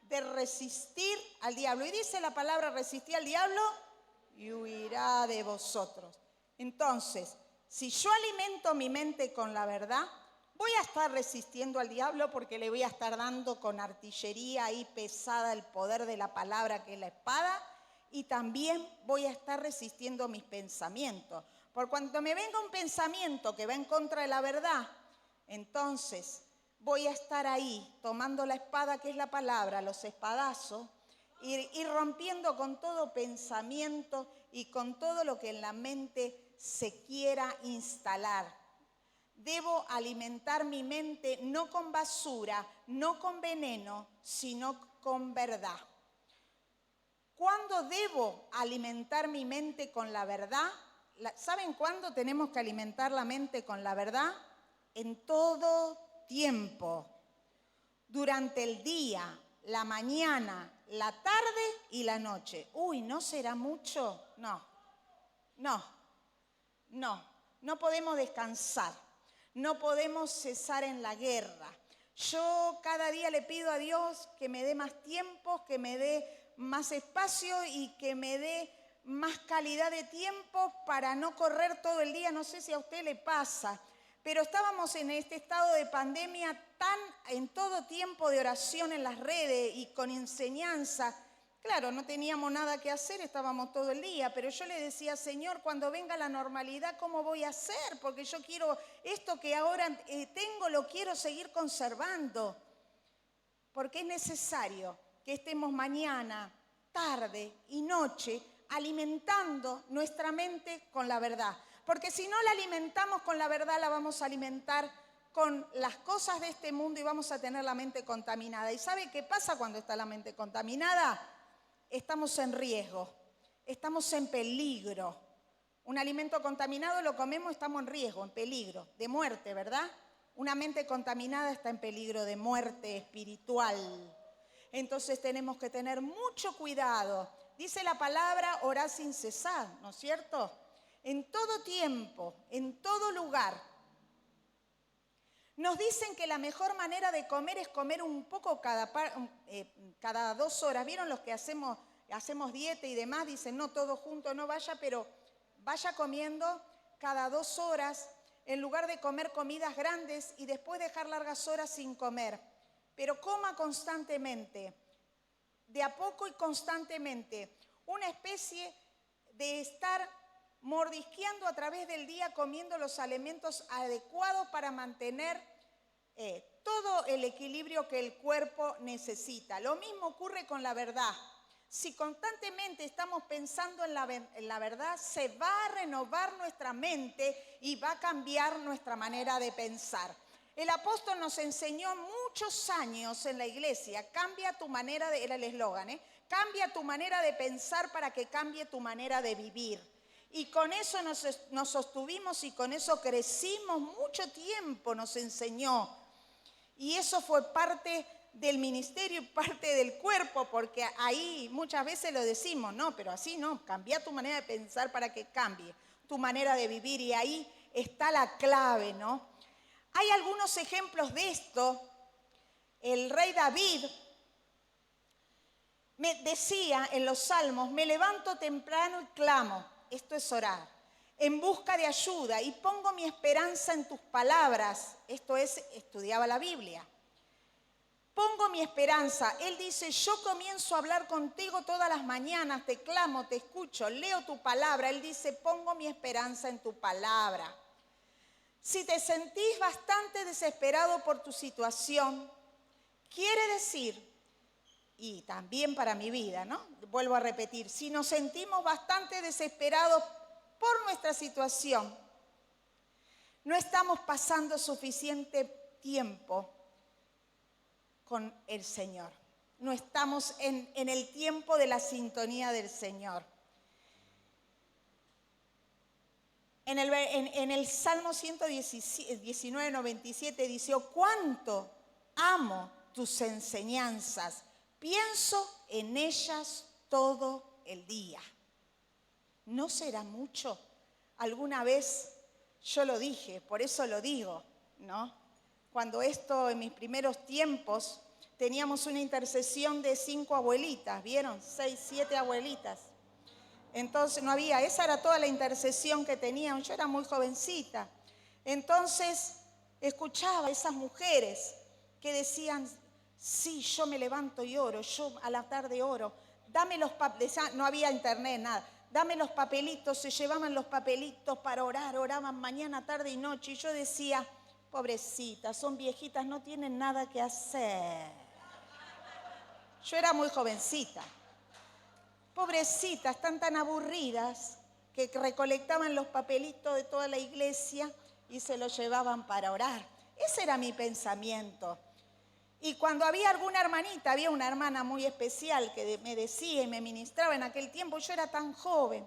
de resistir al diablo. Y dice la palabra, resistir al diablo y huirá de vosotros. Entonces, si yo alimento mi mente con la verdad, voy a estar resistiendo al diablo porque le voy a estar dando con artillería ahí pesada el poder de la palabra que es la espada y también voy a estar resistiendo mis pensamientos. Por cuanto me venga un pensamiento que va en contra de la verdad, entonces voy a estar ahí tomando la espada que es la palabra, los espadazos, y rompiendo con todo pensamiento y con todo lo que en la mente se quiera instalar. Debo alimentar mi mente no con basura, no con veneno, sino con verdad. ¿Cuándo debo alimentar mi mente con la verdad? ¿Saben cuándo tenemos que alimentar la mente con la verdad? En todo tiempo, durante el día, la mañana, la tarde y la noche. Uy, ¿no será mucho? No podemos descansar. No podemos cesar en la guerra. Yo cada día le pido a Dios que me dé más tiempo, que me dé más espacio y que me dé más calidad de tiempo para no correr todo el día. No sé si a usted le pasa, pero estábamos en este estado de pandemia en todo tiempo de oración en las redes y con enseñanza. Claro, no teníamos nada que hacer, estábamos todo el día, pero yo le decía, Señor, cuando venga la normalidad, ¿cómo voy a hacer? Porque yo quiero, esto que ahora tengo, lo quiero seguir conservando. Porque es necesario que estemos mañana, tarde y noche alimentando nuestra mente con la verdad. Porque si no la alimentamos con la verdad, la vamos a alimentar con las cosas de este mundo y vamos a tener la mente contaminada. ¿Y sabe qué pasa cuando está la mente contaminada? Estamos en riesgo, estamos en peligro. Un alimento contaminado lo comemos, estamos en riesgo, en peligro, de muerte, ¿verdad? Una mente contaminada está en peligro de muerte espiritual. Entonces tenemos que tener mucho cuidado. Dice la palabra, orad sin cesar, ¿no es cierto? En todo tiempo, en todo lugar. Nos dicen que la mejor manera de comer es comer un poco cada 2 horas. ¿Vieron los que hacemos dieta y demás? Dicen, no, todo junto no vaya, pero vaya comiendo cada 2 horas en lugar de comer comidas grandes y después dejar largas horas sin comer. Pero coma constantemente, de a poco y constantemente. Una especie de estar mordisqueando a través del día, comiendo los alimentos adecuados para mantener todo el equilibrio que el cuerpo necesita. Lo mismo ocurre con la verdad. Si constantemente estamos pensando en la verdad, se va a renovar nuestra mente y va a cambiar nuestra manera de pensar. El apóstol nos enseñó muchos años en la iglesia, cambia tu manera de, era el eslogan, cambia tu manera de pensar para que cambie tu manera de vivir. Y con eso nos sostuvimos y con eso crecimos mucho tiempo, nos enseñó. Y eso fue parte del ministerio y parte del cuerpo, porque ahí muchas veces lo decimos, no, pero así no, cambia tu manera de pensar para que cambie tu manera de vivir, y ahí está la clave, ¿no? Hay algunos ejemplos de esto. El rey David me decía en los Salmos, me levanto temprano y clamo, esto es orar, en busca de ayuda y pongo mi esperanza en tus palabras, esto es, estudiaba la Biblia. Pongo mi esperanza. Él dice, yo comienzo a hablar contigo todas las mañanas, te clamo, te escucho, leo tu palabra. Él dice, pongo mi esperanza en tu palabra. Si te sentís bastante desesperado por tu situación, quiere decir, y también para mi vida, ¿no? Vuelvo a repetir, si nos sentimos bastante desesperados por nuestra situación, no estamos pasando suficiente tiempo con el Señor. No estamos en el tiempo de la sintonía del Señor. En el Salmo 119, 97 dice, oh, cuánto amo tus enseñanzas, pienso en ellas todo el día. ¿No será mucho? Alguna vez yo lo dije, por eso lo digo, ¿no? Cuando en mis primeros tiempos, teníamos una intercesión de 5 abuelitas, ¿vieron? 6, 7 abuelitas. Entonces no había, esa era toda la intercesión que teníamos, yo era muy jovencita. Entonces escuchaba a esas mujeres que decían, sí, yo me levanto y oro, yo a la tarde oro, dame los papeles, no había internet, nada. Dame los papelitos, se llevaban los papelitos para orar, oraban mañana, tarde y noche. Y yo decía, pobrecitas, son viejitas, no tienen nada que hacer. Yo era muy jovencita. Pobrecitas, están tan aburridas que recolectaban los papelitos de toda la iglesia y se los llevaban para orar. Ese era mi pensamiento. Y cuando había alguna hermanita, había una hermana muy especial que me decía y me ministraba en aquel tiempo, yo era tan joven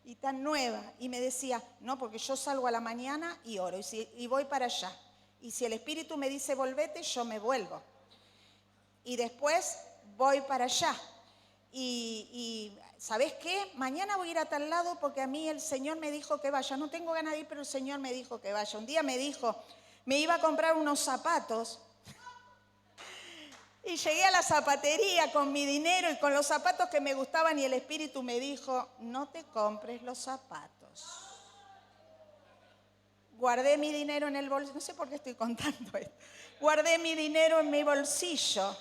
y tan nueva, y me decía, no, porque yo salgo a la mañana y oro y voy para allá. Y si el Espíritu me dice volvete, yo me vuelvo. Y después voy para allá. Y ¿sabes qué? Mañana voy a ir a tal lado porque a mí el Señor me dijo que vaya. No tengo ganas de ir, pero el Señor me dijo que vaya. Un día me dijo, me iba a comprar unos zapatos. Y llegué a la zapatería con mi dinero y con los zapatos que me gustaban y el Espíritu me dijo, no te compres los zapatos. Guardé mi dinero en el bolsillo, no sé por qué estoy contando esto. Guardé mi dinero en mi bolsillo,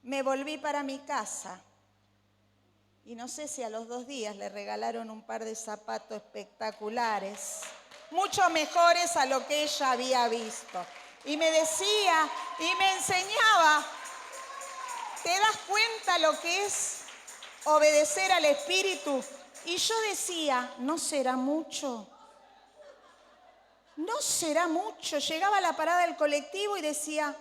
me volví para mi casa y no sé si a los 2 días le regalaron un par de zapatos espectaculares, mucho mejores a lo que ella había visto. Y me decía y me enseñaba, ¿te das cuenta lo que es obedecer al Espíritu? Y yo decía, ¿no será mucho? No será mucho. Llegaba a la parada del colectivo y decía,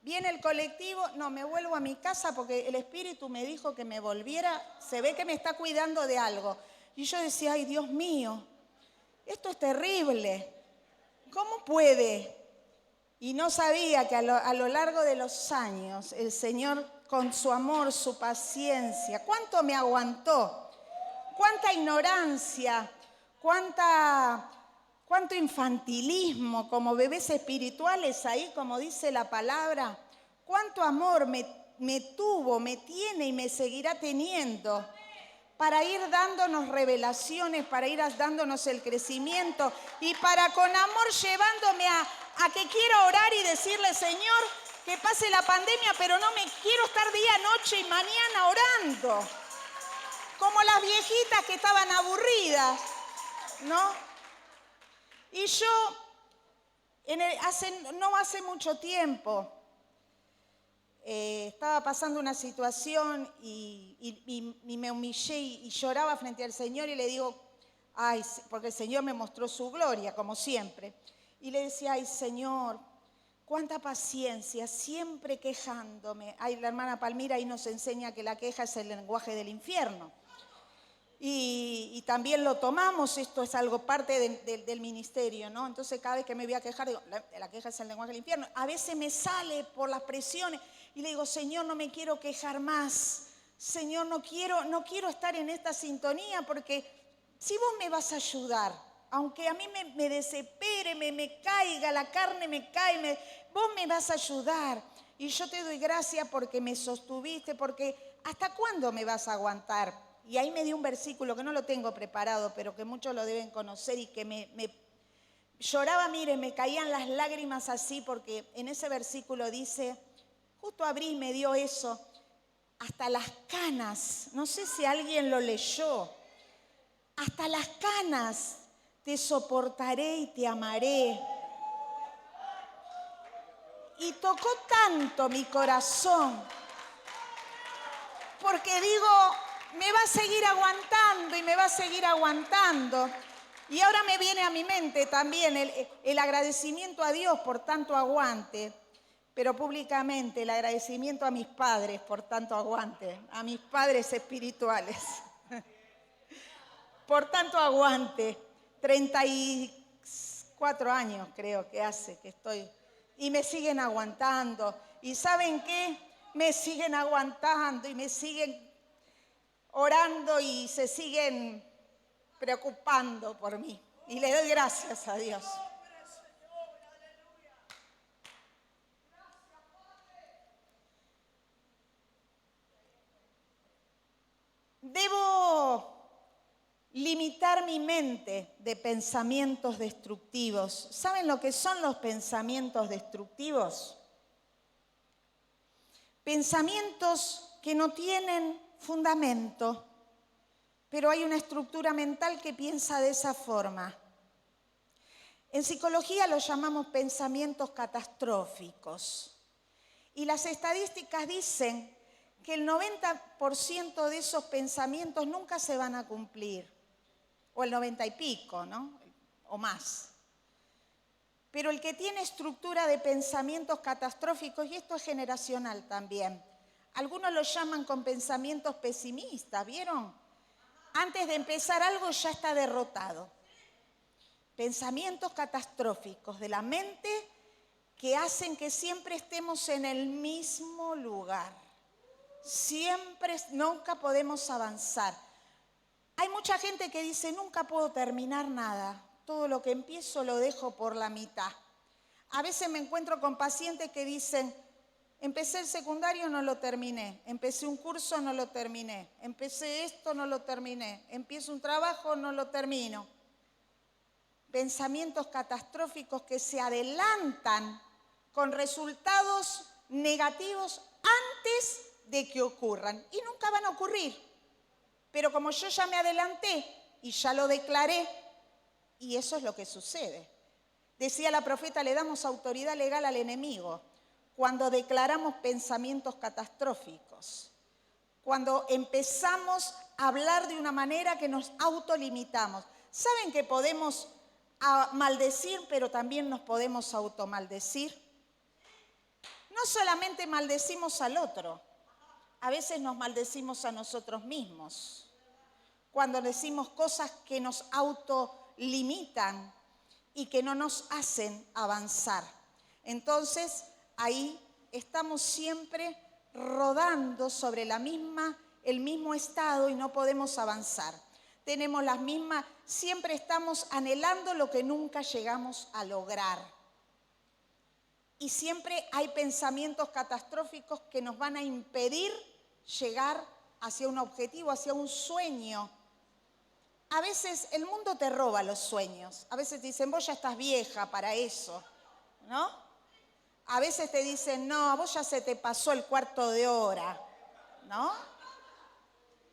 viene el colectivo, no, me vuelvo a mi casa porque el Espíritu me dijo que me volviera, se ve que me está cuidando de algo. Y yo decía, ay, Dios mío, esto es terrible. ¿Cómo puede? Y no sabía que a lo largo de los años el Señor, con su amor, su paciencia, cuánto me aguantó, cuánta ignorancia, cuánto infantilismo como bebés espirituales ahí, como dice la palabra, cuánto amor me tuvo, me tiene y me seguirá teniendo para ir dándonos revelaciones, para ir dándonos el crecimiento y para con amor llevándome a que quiera orar y decirle, Señor, que pase la pandemia, pero no me quiero estar día, noche y mañana orando. Como las viejitas que estaban aburridas, ¿no? Y yo, no hace mucho tiempo, estaba pasando una situación y me humillé y lloraba frente al Señor y le digo, ay, porque el Señor me mostró su gloria, como siempre. Y le decía, ay, Señor, cuánta paciencia, siempre quejándome. Ay, la hermana Palmira ahí nos enseña que la queja es el lenguaje del infierno. Y también lo tomamos, esto es algo parte del ministerio, ¿no? Entonces cada vez que me voy a quejar, digo, la queja es el lenguaje del infierno. A veces me sale por las presiones y le digo, Señor, no me quiero quejar más. Señor, no quiero estar en esta sintonía porque si vos me vas a ayudar, aunque a mí me desespere, me caiga, la carne me cae, vos me vas a ayudar. Y yo te doy gracias porque me sostuviste, porque ¿hasta cuándo me vas a aguantar? Y ahí me dio un versículo que no lo tengo preparado, pero que muchos lo deben conocer y que me lloraba, mire, me caían las lágrimas así, porque en ese versículo dice, justo abrí y me dio eso, hasta las canas, no sé si alguien lo leyó, hasta las canas te soportaré y te amaré. Y tocó tanto mi corazón, porque digo, me va a seguir aguantando y me va a seguir aguantando. Y ahora me viene a mi mente también el agradecimiento a Dios por tanto aguante, pero públicamente el agradecimiento a mis padres por tanto aguante, a mis padres espirituales, por tanto aguante. 34 años creo que hace que estoy y me siguen aguantando. ¿Y saben qué? Me siguen aguantando y me siguen orando y se siguen preocupando por mí. Y le doy gracias a Dios. Debo limitar mi mente de pensamientos destructivos. ¿Saben lo que son los pensamientos destructivos? Pensamientos que no tienen fundamento, pero hay una estructura mental que piensa de esa forma. En psicología los llamamos pensamientos catastróficos. Y las estadísticas dicen que el 90% de esos pensamientos nunca se van a cumplir. O el 90 y pico, ¿no? O más. Pero el que tiene estructura de pensamientos catastróficos, y esto es generacional también, algunos lo llaman con pensamientos pesimistas, ¿vieron? Antes de empezar algo ya está derrotado. Pensamientos catastróficos de la mente que hacen que siempre estemos en el mismo lugar. Siempre, nunca podemos avanzar. Hay mucha gente que dice, nunca puedo terminar nada. Todo lo que empiezo lo dejo por la mitad. A veces me encuentro con pacientes que dicen, empecé el secundario, no lo terminé. Empecé un curso, no lo terminé. Empecé esto, no lo terminé. Empiezo un trabajo, no lo termino. Pensamientos catastróficos que se adelantan con resultados negativos antes de que ocurran. Y nunca van a ocurrir. Pero como yo ya me adelanté y ya lo declaré, y eso es lo que sucede. Decía la profeta, le damos autoridad legal al enemigo cuando declaramos pensamientos catastróficos, cuando empezamos a hablar de una manera que nos autolimitamos. ¿Saben que podemos maldecir, pero también nos podemos automaldecir? No solamente maldecimos al otro, a veces nos maldecimos a nosotros mismos. cuando decimos cosas que nos autolimitan y que no nos hacen avanzar. Entonces, ahí estamos siempre rodando sobre el mismo estado y no podemos avanzar. Tenemos las mismas, siempre estamos anhelando lo que nunca llegamos a lograr. Y siempre hay pensamientos catastróficos que nos van a impedir llegar hacia un objetivo, hacia un sueño. A veces el mundo te roba los sueños. A veces te dicen, vos ya estás vieja para eso, ¿no? A veces te dicen, no, a vos ya se te pasó el cuarto de hora, ¿no?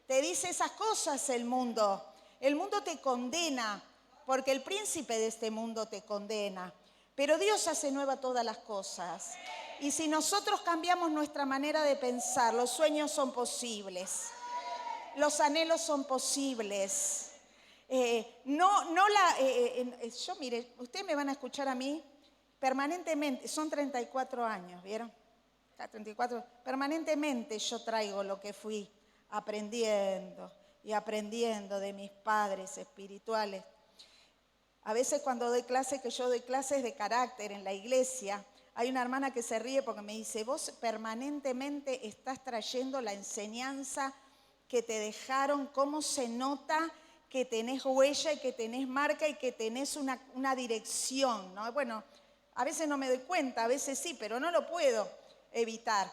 Te dice esas cosas el mundo. El mundo te condena, porque el príncipe de este mundo te condena. Pero Dios hace nueva todas las cosas. Y si nosotros cambiamos nuestra manera de pensar, los sueños son posibles. Los anhelos son posibles. Mire, ustedes me van a escuchar a mí permanentemente, son 34 años, ¿vieron? 34, permanentemente yo traigo lo que fui aprendiendo y aprendiendo de mis padres espirituales. A veces cuando doy clases, que yo doy clases de carácter en la iglesia, hay una hermana que se ríe porque me dice, vos permanentemente estás trayendo la enseñanza que te dejaron, cómo se nota que tenés huella y que tenés marca y que tenés una dirección, ¿no? Bueno, a veces no me doy cuenta, a veces sí, pero no lo puedo evitar.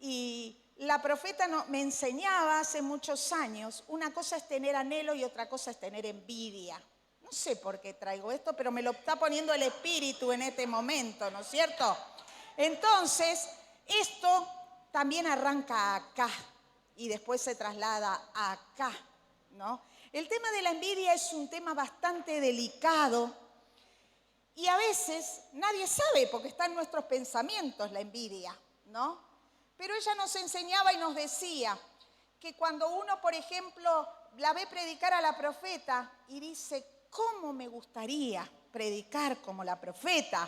Y la profeta me enseñaba hace muchos años, una cosa es tener anhelo y otra cosa es tener envidia. No sé por qué traigo esto, pero me lo está poniendo el Espíritu en este momento, ¿no es cierto? Entonces, esto también arranca acá y después se traslada acá, ¿no? El tema de la envidia es un tema bastante delicado y a veces nadie sabe porque está en nuestros pensamientos la envidia, ¿no? Pero ella nos enseñaba y nos decía que cuando uno, por ejemplo, la ve predicar a la profeta y dice, ¿cómo me gustaría predicar como la profeta?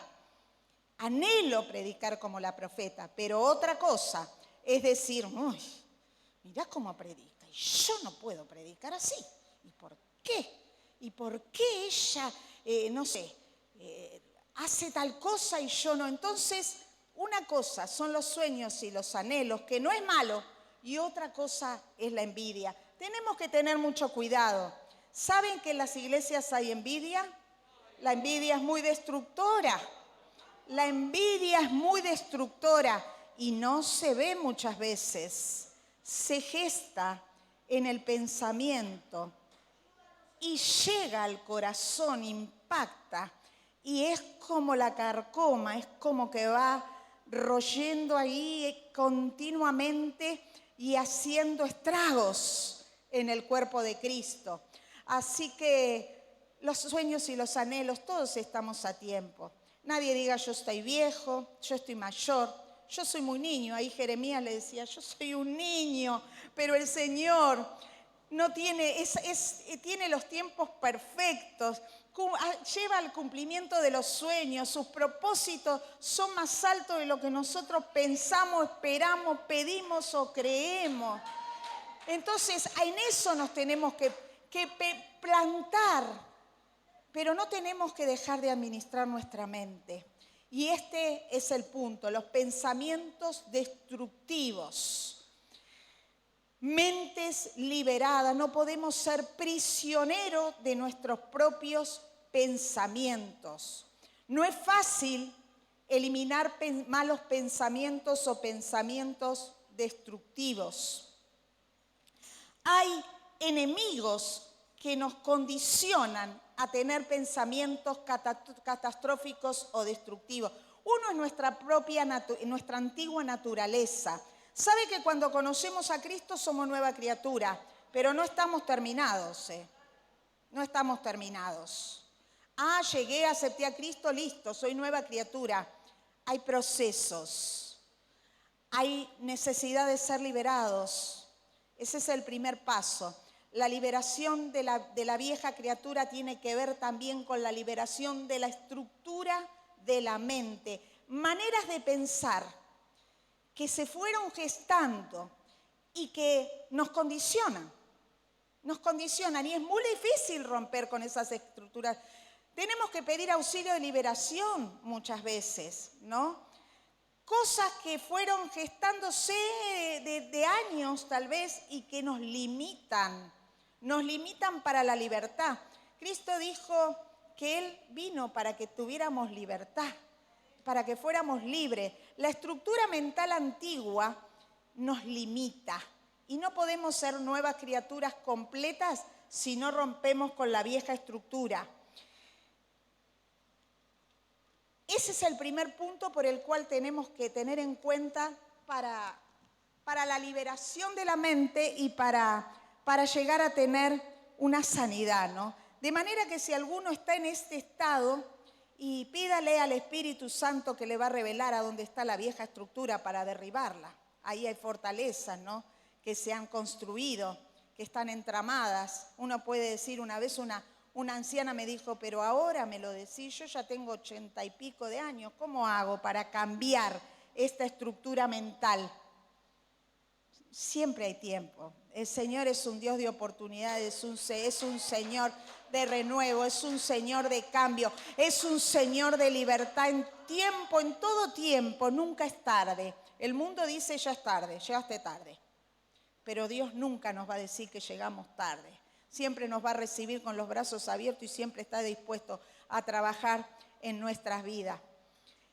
Anhelo predicar como la profeta, pero otra cosa es decir, uy, mirá cómo predica, y yo no puedo predicar así. ¿Y por qué? ¿Y por qué ella, hace tal cosa y yo no? Entonces, una cosa son los sueños y los anhelos, que no es malo, y otra cosa es la envidia. Tenemos que tener mucho cuidado. ¿Saben que en las iglesias hay envidia? La envidia es muy destructora. La envidia es muy destructora y no se ve muchas veces. Se gesta en el pensamiento y llega al corazón, impacta y es como la carcoma, es como que va royendo ahí continuamente y haciendo estragos en el cuerpo de Cristo. Así que los sueños y los anhelos, todos estamos a tiempo. Nadie diga yo estoy viejo, yo estoy mayor, yo soy muy niño. Ahí Jeremías le decía, yo soy un niño, pero el Señor no tiene los tiempos perfectos, lleva al cumplimiento de los sueños, sus propósitos son más altos de lo que nosotros pensamos, esperamos, pedimos o creemos. Entonces, en eso nos tenemos que plantar, pero no tenemos que dejar de administrar nuestra mente. Y este es el punto, los pensamientos destructivos. Mentes liberadas, no podemos ser prisioneros de nuestros propios pensamientos. No es fácil eliminar malos pensamientos o pensamientos destructivos. Hay enemigos que nos condicionan a tener pensamientos catastróficos o destructivos. Uno es nuestra antigua naturaleza. Sabe que cuando conocemos a Cristo somos nueva criatura, pero no estamos terminados, No estamos terminados. Llegué, acepté a Cristo, listo, soy nueva criatura. Hay procesos, hay necesidad de ser liberados. Ese es el primer paso. La liberación de la vieja criatura tiene que ver también con la liberación de la estructura de la mente. Maneras de pensar que se fueron gestando y que nos condicionan. nos condicionan y es muy difícil romper con esas estructuras. Tenemos que pedir auxilio de liberación muchas veces, ¿no? Cosas que fueron gestándose de años tal vez y que nos limitan para la libertad. Cristo dijo que Él vino para que tuviéramos libertad, para que fuéramos libres. La estructura mental antigua nos limita y no podemos ser nuevas criaturas completas si no rompemos con la vieja estructura. Ese es el primer punto por el cual tenemos que tener en cuenta para la liberación de la mente y para llegar a tener una sanidad, ¿no? De manera que si alguno está en este estado, y pídale al Espíritu Santo que le va a revelar a dónde está la vieja estructura para derribarla. Ahí hay fortalezas, ¿no?, que se han construido, que están entramadas. Uno puede decir, una vez una anciana me dijo, pero ahora me lo decís, yo ya tengo 80 y pico de años, ¿cómo hago para cambiar esta estructura mental? Siempre hay tiempo. El Señor es un Dios de oportunidades, es un Señor de renuevo, es un Señor de cambio, es un Señor de libertad en tiempo, en todo tiempo, nunca es tarde. El mundo dice ya es tarde, llegaste tarde, pero Dios nunca nos va a decir que llegamos tarde. Siempre nos va a recibir con los brazos abiertos y siempre está dispuesto a trabajar en nuestras vidas.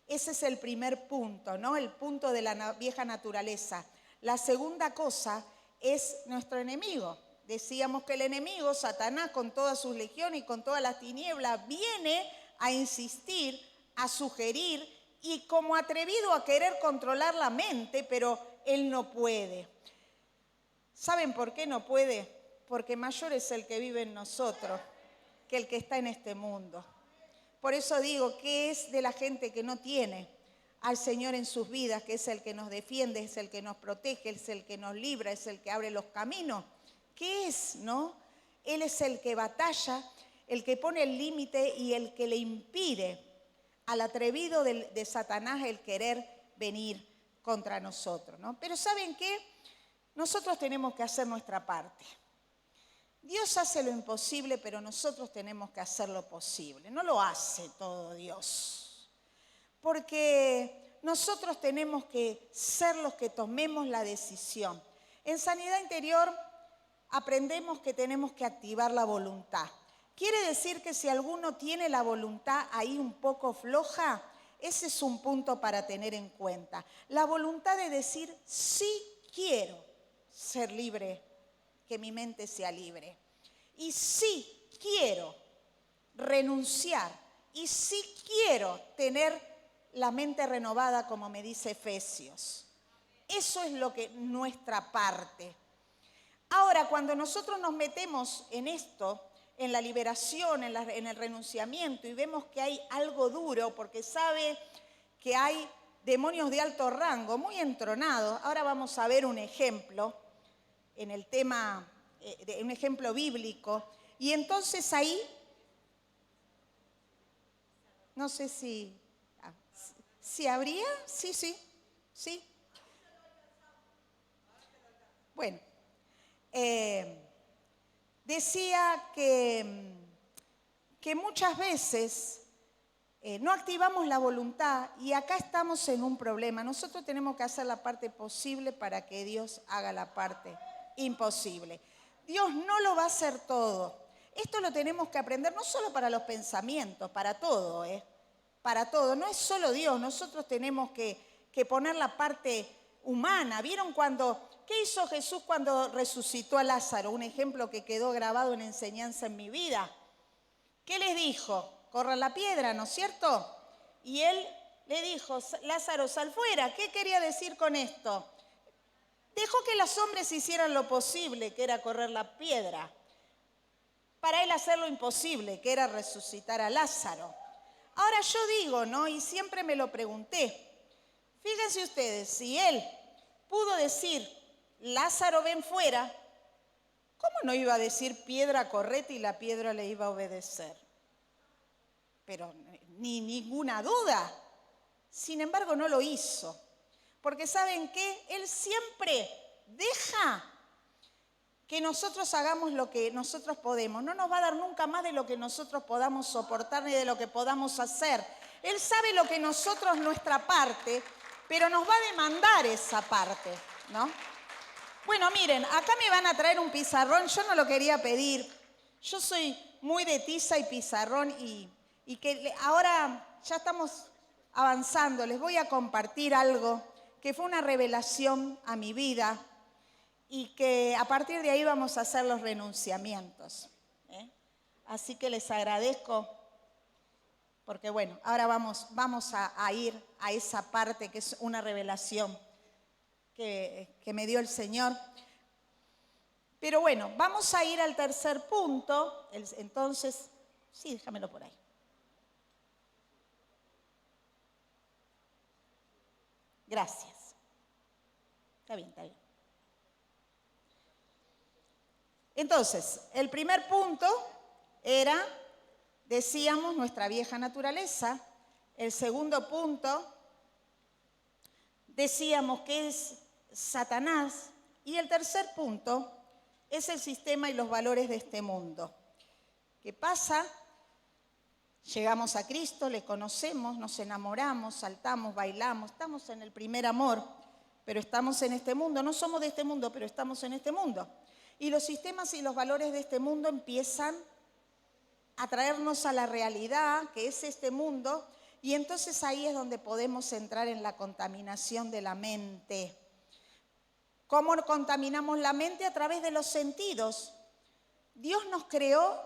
Ese es el primer punto, ¿no? El punto de la vieja naturaleza. La segunda cosa es nuestro enemigo. Decíamos que el enemigo, Satanás, con todas sus legiones y con todas las tinieblas, viene a insistir, a sugerir y como atrevido a querer controlar la mente, pero él no puede. ¿Saben por qué no puede? Porque mayor es el que vive en nosotros que el que está en este mundo. Por eso digo, ¿qué es de la gente que no tiene al Señor en sus vidas, que es el que nos defiende, es el que nos protege, es el que nos libra, es el que abre los caminos? ¿Qué es, no? Él es el que batalla, el que pone el límite y el que le impide al atrevido de Satanás el querer venir contra nosotros, ¿no? Pero ¿saben qué? Nosotros tenemos que hacer nuestra parte. Dios hace lo imposible, pero nosotros tenemos que hacer lo posible. No lo hace todo Dios. Porque nosotros tenemos que ser los que tomemos la decisión. En sanidad interior aprendemos que tenemos que activar la voluntad. Quiere decir que si alguno tiene la voluntad ahí un poco floja, ese es un punto para tener en cuenta. La voluntad de decir, sí quiero ser libre, que mi mente sea libre. Y sí quiero renunciar. Y sí quiero tener la mente renovada, como me dice Efesios. Eso es lo que nuestra parte. Ahora, cuando nosotros nos metemos en esto, en la liberación, en el renunciamiento, y vemos que hay algo duro, porque sabe que hay demonios de alto rango, muy entronados. Ahora vamos a ver un ejemplo en el tema, un ejemplo bíblico. Y entonces ahí, no sé si habría, sí. Bueno, decía que muchas veces no activamos la voluntad y acá estamos en un problema. Nosotros tenemos que hacer la parte posible para que Dios haga la parte imposible. Dios no lo va a hacer todo. Esto lo tenemos que aprender no solo para los pensamientos, para todo, para todo. No es solo Dios, nosotros tenemos que poner la parte humana. ¿Vieron qué hizo Jesús cuando resucitó a Lázaro? Un ejemplo que quedó grabado en enseñanza en mi vida. ¿Qué les dijo? Corran la piedra, ¿no es cierto? Y él le dijo, Lázaro, sal fuera. ¿Qué quería decir con esto? Dejó que los hombres hicieran lo posible, que era correr la piedra, para él hacer lo imposible, que era resucitar a Lázaro. Ahora yo digo, ¿no? Y siempre me lo pregunté. Fíjense ustedes, si él pudo decir, Lázaro, ven fuera, ¿cómo no iba a decir piedra, correte y la piedra le iba a obedecer? Pero ni ninguna duda. Sin embargo, no lo hizo. Porque ¿saben qué? Él siempre deja que nosotros hagamos lo que nosotros podemos. No nos va a dar nunca más de lo que nosotros podamos soportar ni de lo que podamos hacer. Él sabe lo que nosotros, nuestra parte, pero nos va a demandar esa parte, ¿no? Bueno, miren, acá me van a traer un pizarrón. Yo no lo quería pedir. Yo soy muy de tiza y pizarrón y que ahora ya estamos avanzando. Les voy a compartir algo que fue una revelación a mi vida y que a partir de ahí vamos a hacer los renunciamientos. Así que les agradezco porque bueno, ahora vamos a ir a esa parte que es una revelación que me dio el Señor. Pero bueno, vamos a ir al tercer punto. Entonces, sí, déjamelo por ahí. Gracias. Está bien, está bien. Entonces, el primer punto era, decíamos, nuestra vieja naturaleza. El segundo punto, decíamos que es Satanás. Y el tercer punto es el sistema y los valores de este mundo. ¿Qué pasa? Llegamos a Cristo, le conocemos, nos enamoramos, saltamos, bailamos, estamos en el primer amor, pero estamos en este mundo. No somos de este mundo, pero estamos en este mundo. Y los sistemas y los valores de este mundo empiezan a traernos a la realidad, que es este mundo, y entonces ahí es donde podemos entrar en la contaminación de la mente. ¿Cómo contaminamos la mente? A través de los sentidos. Dios nos creó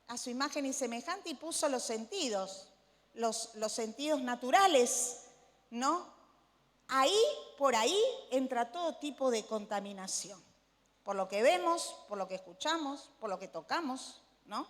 a su imagen y semejante y puso los sentidos, los sentidos naturales, ¿no? Ahí, por ahí, entra todo tipo de contaminación. Por lo que vemos, por lo que escuchamos, por lo que tocamos, ¿no?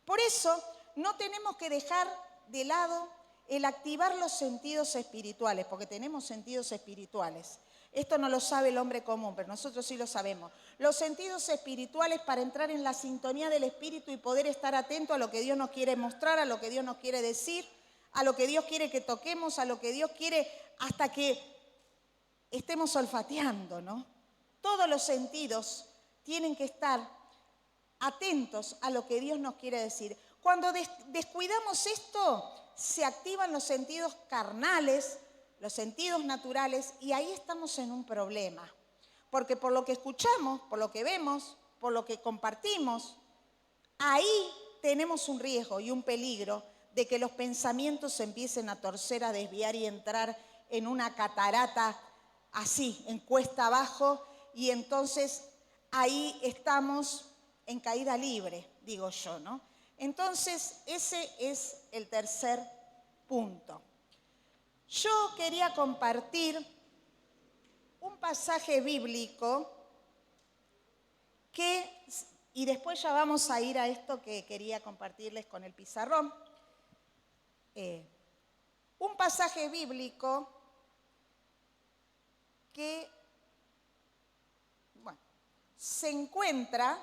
Por eso no tenemos que dejar de lado el activar los sentidos espirituales, porque tenemos sentidos espirituales. Esto no lo sabe el hombre común, pero nosotros sí lo sabemos. Los sentidos espirituales para entrar en la sintonía del Espíritu y poder estar atento a lo que Dios nos quiere mostrar, a lo que Dios nos quiere decir, a lo que Dios quiere que toquemos, a lo que Dios quiere hasta que estemos olfateando, ¿no? Todos los sentidos tienen que estar atentos a lo que Dios nos quiere decir. Cuando descuidamos esto, se activan los sentidos carnales, los sentidos naturales, y ahí estamos en un problema. Porque por lo que escuchamos, por lo que vemos, por lo que compartimos, ahí tenemos un riesgo y un peligro de que los pensamientos se empiecen a torcer, a desviar y entrar en una catarata así, en cuesta abajo, y entonces ahí estamos en caída libre, digo yo, ¿no? Entonces, ese es el tercer punto. Yo quería compartir un pasaje bíblico y después ya vamos a ir a esto que quería compartirles con el pizarrón. Un pasaje bíblico que, bueno, se encuentra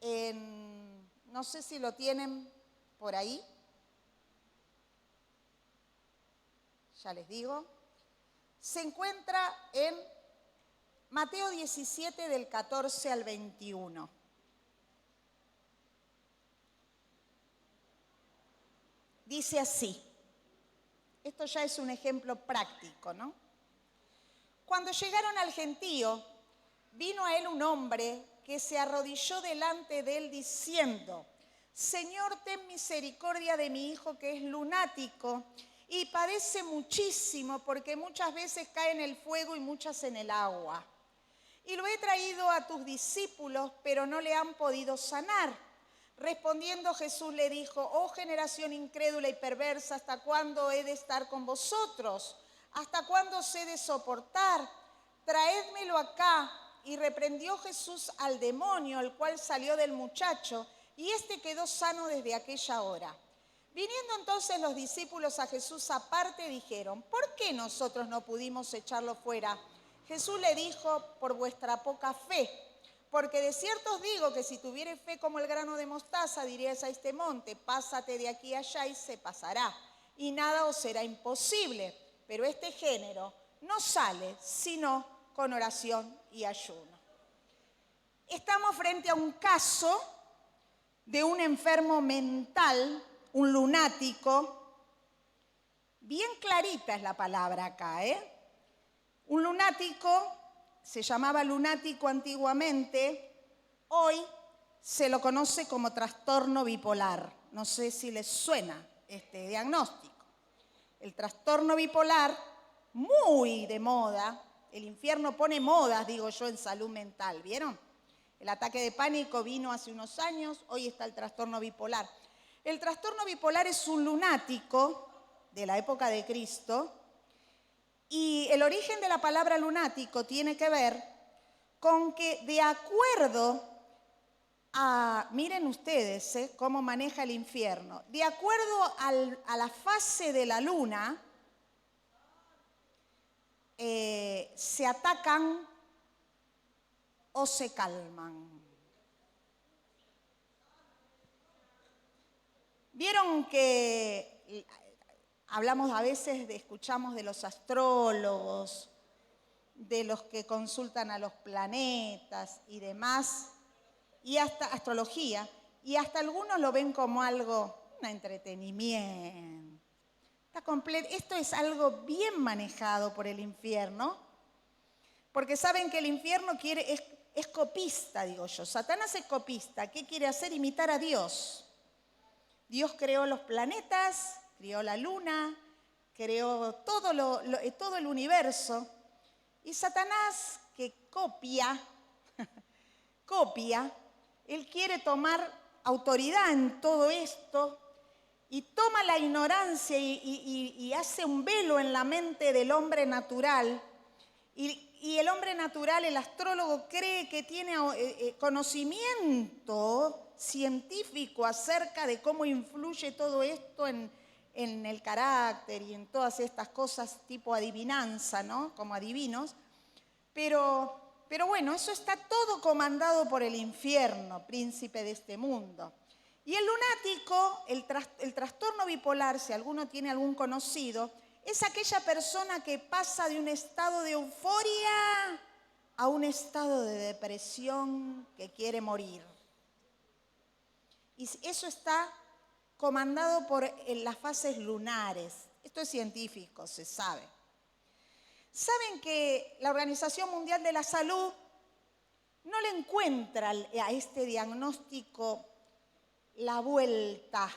en, no sé si lo tienen por ahí, ya les digo, se encuentra en Mateo 17 del 14 al 21. Dice así, esto ya es un ejemplo práctico, ¿no? Cuando llegaron al gentío, vino a él un hombre que se arrodilló delante de él diciendo, Señor, ten misericordia de mi hijo que es lunático y padece muchísimo porque muchas veces cae en el fuego y muchas en el agua. Y lo he traído a tus discípulos, pero no le han podido sanar. Respondiendo Jesús le dijo, oh generación incrédula y perversa, ¿hasta cuándo he de estar con vosotros? ¿Hasta cuándo os he de soportar? Traédmelo acá. Y reprendió Jesús al demonio, el cual salió del muchacho, y éste quedó sano desde aquella hora. Viniendo entonces los discípulos a Jesús aparte, dijeron, ¿por qué nosotros no pudimos echarlo fuera? Jesús le dijo, por vuestra poca fe. Porque de cierto os digo que si tuvierais fe como el grano de mostaza, diríais a este monte, pásate de aquí allá y se pasará, y nada os será imposible. Pero este género no sale sino con oración y ayuno. estamos frente a un caso de un enfermo mental, un lunático. Bien clarita es la palabra acá, ¿eh? Un lunático, se llamaba lunático antiguamente, hoy se lo conoce como trastorno bipolar. No sé si les suena este diagnóstico. El trastorno bipolar, muy de moda, el infierno pone modas, digo yo, en salud mental, ¿vieron? El ataque de pánico vino hace unos años, hoy está el trastorno bipolar. El trastorno bipolar es un lunático de la época de Cristo, y el origen de la palabra lunático tiene que ver con que de acuerdo a, miren ustedes cómo maneja el infierno, de acuerdo a la fase de la luna, se atacan o se calman. Vieron que hablamos a veces, escuchamos de los astrólogos, de los que consultan a los planetas y demás, y hasta astrología, y hasta algunos lo ven como algo, un entretenimiento. Esto es algo bien manejado por el infierno, porque saben que el infierno es copista, digo yo. Satanás es copista. ¿Qué quiere hacer? Imitar a Dios. Dios creó los planetas, creó la luna, creó todo el universo. Y Satanás, que copia, él quiere tomar autoridad en todo esto y toma la ignorancia y hace un velo en la mente del hombre natural. Y el hombre natural, el astrólogo, cree que tiene conocimiento científico acerca de cómo influye todo esto en el carácter y en todas estas cosas tipo adivinanza, ¿no? Como adivinos. Pero bueno, eso está todo comandado por el infierno, príncipe de este mundo. Y el lunático, el trastorno bipolar, si alguno tiene algún conocido, es aquella persona que pasa de un estado de euforia a un estado de depresión, que quiere morir. Y eso está comandado por las fases lunares. Esto es científico, se sabe. ¿Saben que la Organización Mundial de la Salud no le encuentra a este diagnóstico la vuelta?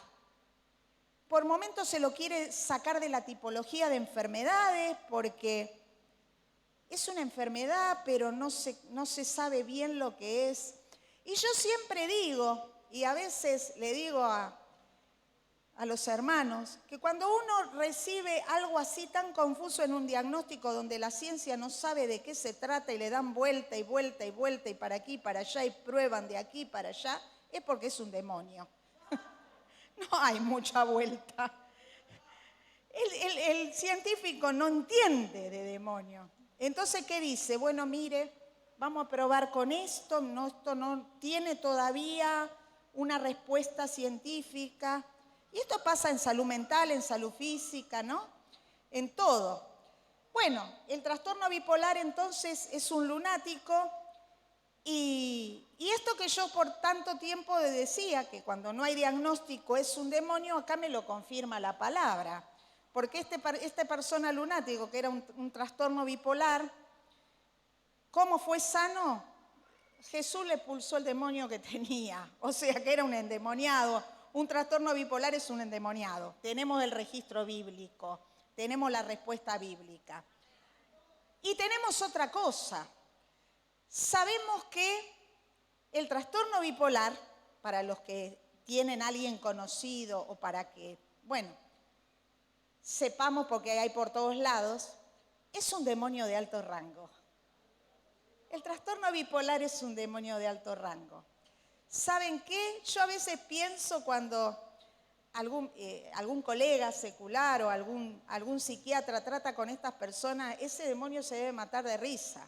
Por momentos se lo quiere sacar de la tipología de enfermedades porque es una enfermedad, pero no se sabe bien lo que es. Y yo siempre digo, y a veces le digo a los hermanos, que cuando uno recibe algo así tan confuso en un diagnóstico donde la ciencia no sabe de qué se trata y le dan vuelta y vuelta y vuelta y para aquí y para allá y prueban de aquí para allá, es porque es un demonio. No hay mucha vuelta. El científico no entiende de demonio. Entonces, ¿qué dice? Bueno, mire, vamos a probar con esto. No, esto no tiene todavía una respuesta científica. Y esto pasa en salud mental, en salud física, ¿no? En todo. Bueno, el trastorno bipolar entonces es un lunático. Y esto que yo por tanto tiempo decía, que cuando no hay diagnóstico es un demonio, acá me lo confirma la palabra. Porque esta persona lunático, que era un trastorno bipolar, ¿cómo fue sano? Jesús le expulsó el demonio que tenía, o sea que era un endemoniado. Un trastorno bipolar es un endemoniado. Tenemos el registro bíblico, tenemos la respuesta bíblica. Y tenemos otra cosa. Sabemos que el trastorno bipolar, para los que tienen a alguien conocido o para que, bueno, sepamos porque hay por todos lados, es un demonio de alto rango. El trastorno bipolar es un demonio de alto rango. ¿Saben qué? Yo a veces pienso cuando algún colega secular o algún psiquiatra trata con estas personas, ese demonio se debe matar de risa.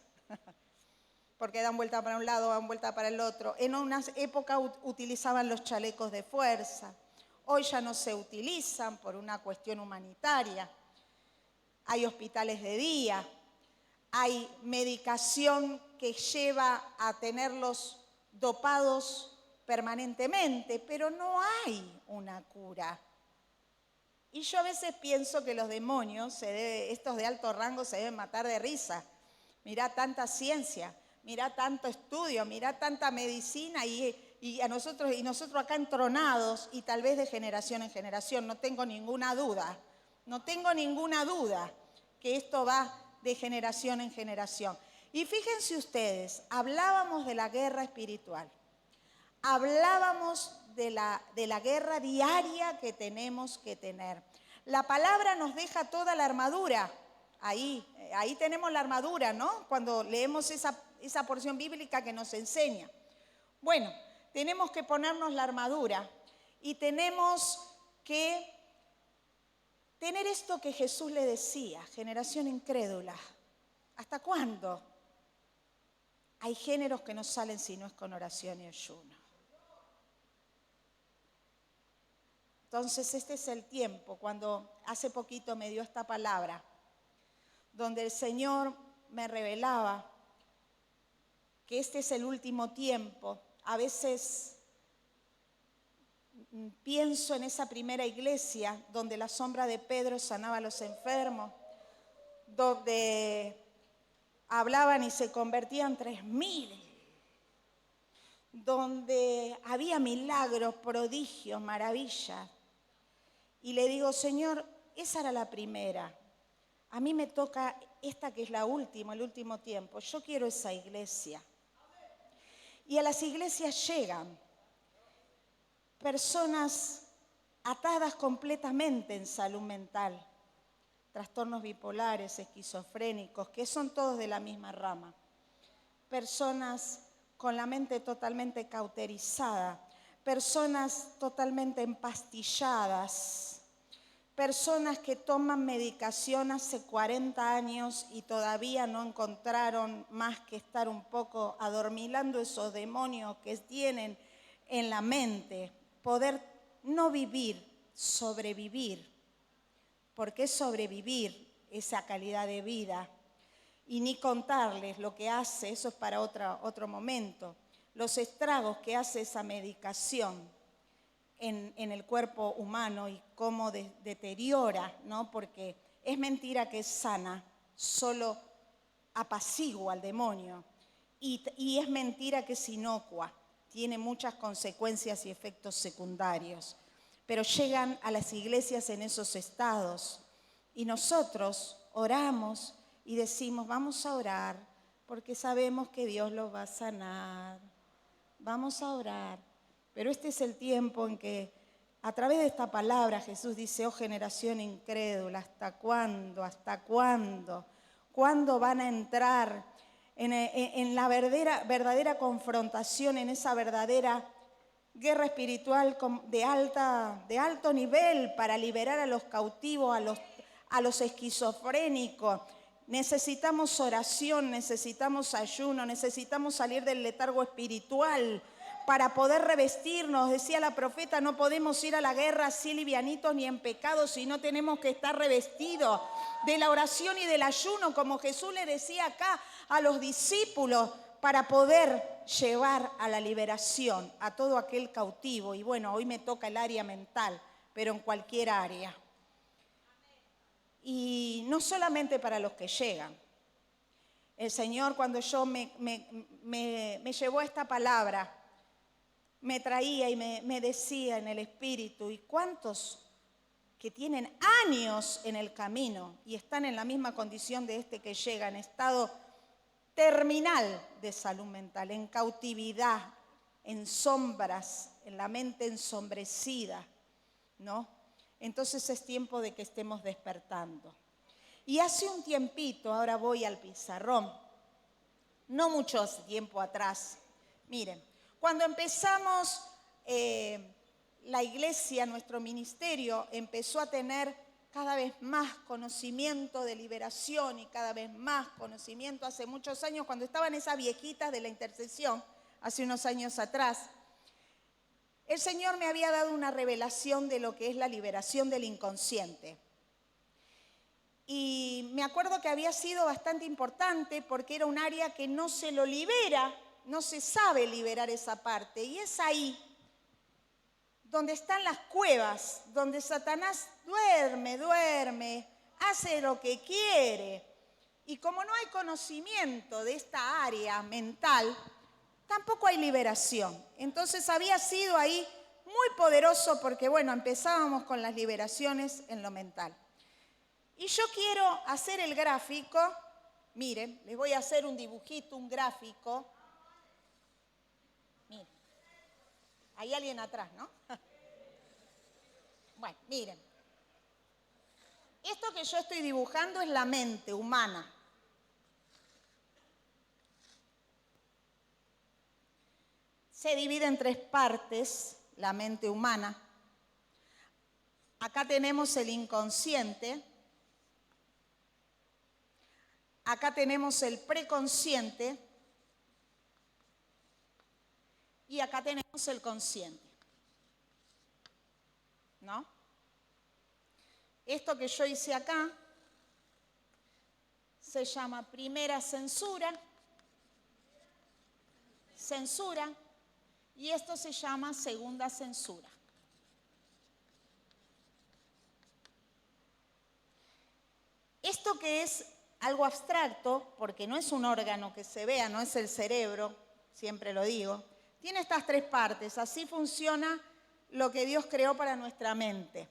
Porque dan vuelta para un lado, dan vuelta para el otro. En una época utilizaban los chalecos de fuerza. Hoy ya no se utilizan por una cuestión humanitaria. Hay hospitales de día, hay medicación que lleva a tenerlos dopados permanentemente, pero no hay una cura. Y yo a veces pienso que los demonios, estos de alto rango, se deben matar de risa. Mirá tanta ciencia, mirá tanto estudio, mirá tanta medicina y nosotros acá entronados y tal vez de generación en generación. No tengo ninguna duda que esto va de generación en generación. Y fíjense ustedes, hablábamos de la guerra espiritual, hablábamos de la guerra diaria que tenemos que tener. La palabra nos deja toda la armadura. Ahí tenemos la armadura, ¿no? Cuando leemos esa porción bíblica que nos enseña. Bueno, tenemos que ponernos la armadura y tenemos que tener esto que Jesús le decía, generación incrédula. ¿Hasta cuándo? Hay géneros que no salen si no es con oración y ayuno. Entonces este es el tiempo, cuando hace poquito me dio esta palabra, donde el Señor me revelaba que este es el último tiempo. A veces pienso en esa primera iglesia donde la sombra de Pedro sanaba a los enfermos, donde hablaban y se convertían 3.000, donde había milagros, prodigios, maravillas. Y le digo, Señor, esa era la primera. A mí me toca esta que es la última, el último tiempo. Yo quiero esa iglesia. Y a las iglesias llegan personas atadas completamente en salud mental, trastornos bipolares, esquizofrénicos, que son todos de la misma rama. Personas con la mente totalmente cauterizada, personas totalmente empastilladas, personas que toman medicación hace 40 años y todavía no encontraron más que estar un poco adormilando esos demonios que tienen en la mente, poder no vivir, sobrevivir, porque es sobrevivir esa calidad de vida. Y ni contarles lo que hace, eso es para otro momento, los estragos que hace esa medicación en el cuerpo humano y cómo deteriora, ¿no? Porque es mentira que es sana, solo apacigua al demonio. Y es mentira que es inocua, tiene muchas consecuencias y efectos secundarios. Pero llegan a las iglesias en esos estados y nosotros oramos y decimos, vamos a orar porque sabemos que Dios los va a sanar. Vamos a orar. Pero este es el tiempo en que a través de esta palabra Jesús dice, oh generación incrédula, ¿hasta cuándo? ¿Hasta cuándo? ¿Cuándo van a entrar en la verdadera confrontación, en esa verdadera guerra espiritual de alto nivel para liberar a los cautivos, a los esquizofrénicos? Necesitamos oración, necesitamos ayuno, necesitamos salir del letargo espiritual para poder revestirnos. Decía la profeta, no podemos ir a la guerra así livianitos ni en pecado, sino tenemos que estar revestidos de la oración y del ayuno, como Jesús le decía acá a los discípulos, para poder llevar a la liberación a todo aquel cautivo. Y bueno, hoy me toca el área mental, pero en cualquier área. Y no solamente para los que llegan. El Señor, cuando yo me llevó esta palabra, me traía y me decía en el espíritu, ¿y cuántos que tienen años en el camino y están en la misma condición de este que llega, en estado terminal de salud mental, en cautividad, en sombras, en la mente ensombrecida, ¿no? Entonces es tiempo de que estemos despertando. Y hace un tiempito, ahora voy al pizarrón, no mucho tiempo atrás, miren, cuando empezamos la iglesia, nuestro ministerio empezó a tener cada vez más conocimiento de liberación y cada vez más conocimiento. Hace muchos años, cuando estaban esas viejitas de la intercesión, hace unos años atrás, el Señor me había dado una revelación de lo que es la liberación del inconsciente. Y me acuerdo que había sido bastante importante porque era un área que no se lo libera, no se sabe liberar esa parte. Y es ahí donde están las cuevas, donde Satanás duerme, hace lo que quiere. Y como no hay conocimiento de esta área mental, tampoco hay liberación. Entonces había sido ahí muy poderoso porque, bueno, empezábamos con las liberaciones en lo mental. Y yo quiero hacer el gráfico. Miren, les voy a hacer un dibujito, un gráfico. Miren, hay alguien atrás, ¿no? Bueno, miren. Esto que yo estoy dibujando es la mente humana. Se divide en 3 partes la mente humana. Acá tenemos el inconsciente. Acá tenemos el preconsciente. Y acá tenemos el consciente. ¿No? Esto que yo hice acá se llama primera censura. Y esto se llama segunda censura. Esto que es algo abstracto, porque no es un órgano que se vea, no es el cerebro, siempre lo digo, tiene estas 3 partes. Así funciona lo que Dios creó para nuestra mente.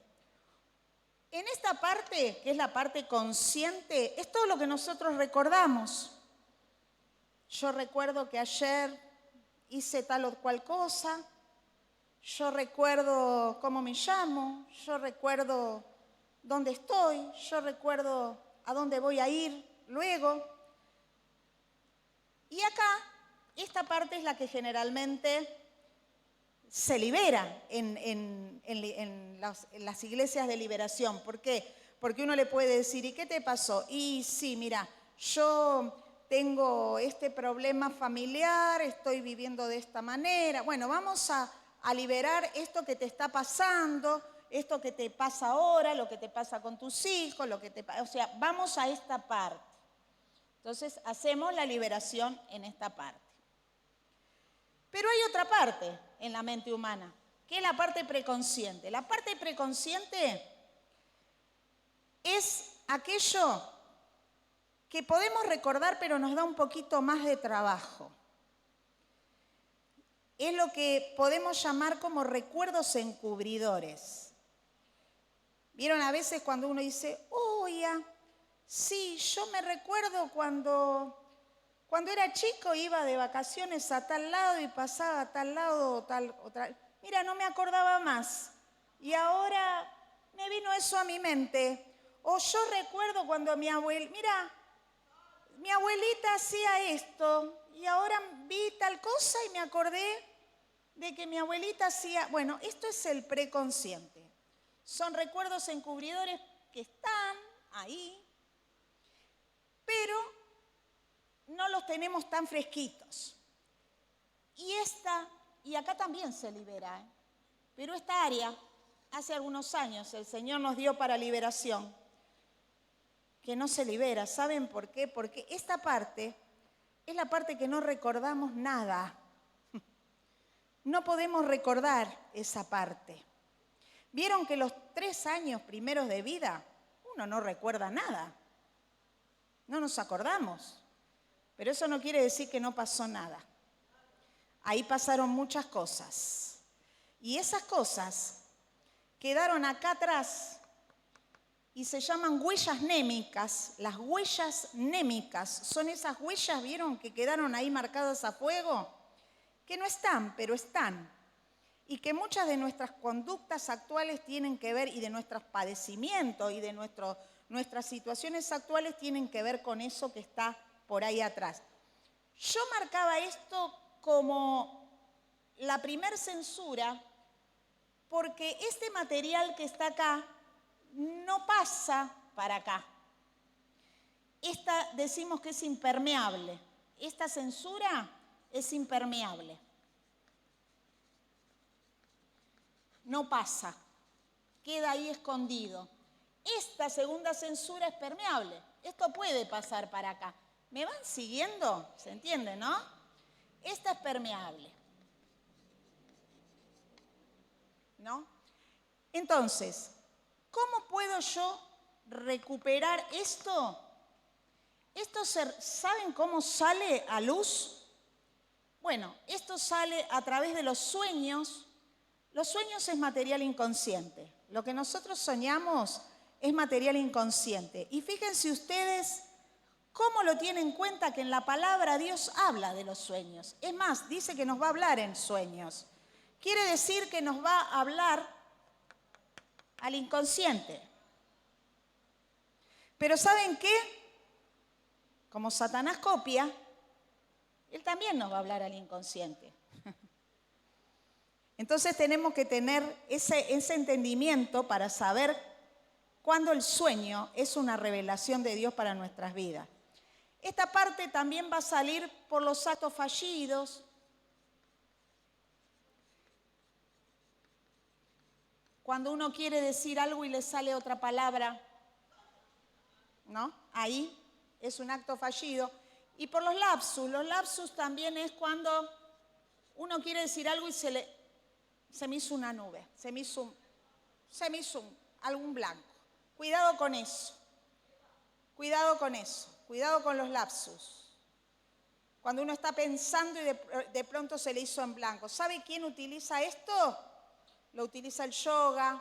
En esta parte, que es la parte consciente, es todo lo que nosotros recordamos. Yo recuerdo que ayer hice tal o cual cosa, yo recuerdo cómo me llamo, yo recuerdo dónde estoy, yo recuerdo a dónde voy a ir luego. Y acá, esta parte es la que generalmente se libera en las iglesias de liberación. ¿Por qué? Porque uno le puede decir, ¿y qué te pasó? Y sí, mira, yo tengo este problema familiar, estoy viviendo de esta manera. Bueno, vamos a liberar esto que te está pasando, esto que te pasa ahora, lo que te pasa con tus hijos, o sea, vamos a esta parte. Entonces, hacemos la liberación en esta parte. Pero hay otra parte en la mente humana, que es la parte preconsciente. La parte preconsciente es aquello que podemos recordar, pero nos da un poquito más de trabajo. Es lo que podemos llamar como recuerdos encubridores. ¿Vieron a veces cuando uno dice, sí, yo me recuerdo cuando era chico iba de vacaciones a tal lado y pasaba a tal lado otra. Mira, no me acordaba más. Y ahora me vino eso a mi mente. O yo recuerdo cuando mi abuelita hacía esto y ahora vi tal cosa y me acordé de que mi abuelita hacía. Bueno, esto es el preconsciente. Son recuerdos encubridores que están ahí, pero no los tenemos tan fresquitos. Y acá también se libera, pero esta área, hace algunos años el Señor nos dio para liberación, que no se libera. ¿Saben por qué? Porque esta parte es la parte que no recordamos nada. No podemos recordar esa parte. ¿Vieron que los 3 años primeros de vida uno no recuerda nada? No nos acordamos. Pero eso no quiere decir que no pasó nada. Ahí pasaron muchas cosas. Y esas cosas quedaron acá atrás y se llaman huellas némicas. Las huellas némicas son esas huellas, ¿vieron?, que quedaron ahí marcadas a fuego, que no están, pero están. Y que muchas de nuestras conductas actuales tienen que ver, y de nuestros padecimientos y de nuestras situaciones actuales tienen que ver con eso que está por ahí atrás. Yo marcaba esto como la primer censura porque este material que está acá no pasa para acá. Esta decimos que es impermeable. Esta censura es impermeable. No pasa, queda ahí escondido. Esta segunda censura es permeable. Esto puede pasar para acá. ¿Me van siguiendo? ¿Se entiende, no? esta es permeable, ¿no? Entonces, ¿cómo puedo yo recuperar esto? ¿Saben cómo sale a luz? Bueno, esto sale a través de los sueños. Los sueños es material inconsciente. Lo que nosotros soñamos es material inconsciente. Y fíjense ustedes cómo lo tienen en cuenta que en la palabra Dios habla de los sueños. Es más, dice que nos va a hablar en sueños. Quiere decir que nos va a hablar al inconsciente. Pero ¿saben qué? Como Satanás copia, él también nos va a hablar al inconsciente. Entonces tenemos que tener ese entendimiento para saber cuándo el sueño es una revelación de Dios para nuestras vidas. Esta parte también va a salir por los actos fallidos. Cuando uno quiere decir algo y le sale otra palabra, ¿no? Ahí es un acto fallido. Y por los lapsus también es cuando uno quiere decir algo y se me hizo una nube, se me hizo algún blanco. Cuidado con eso, cuidado con los lapsus. Cuando uno está pensando y de pronto se le hizo en blanco. ¿Sabe quién utiliza esto? Lo utiliza el yoga,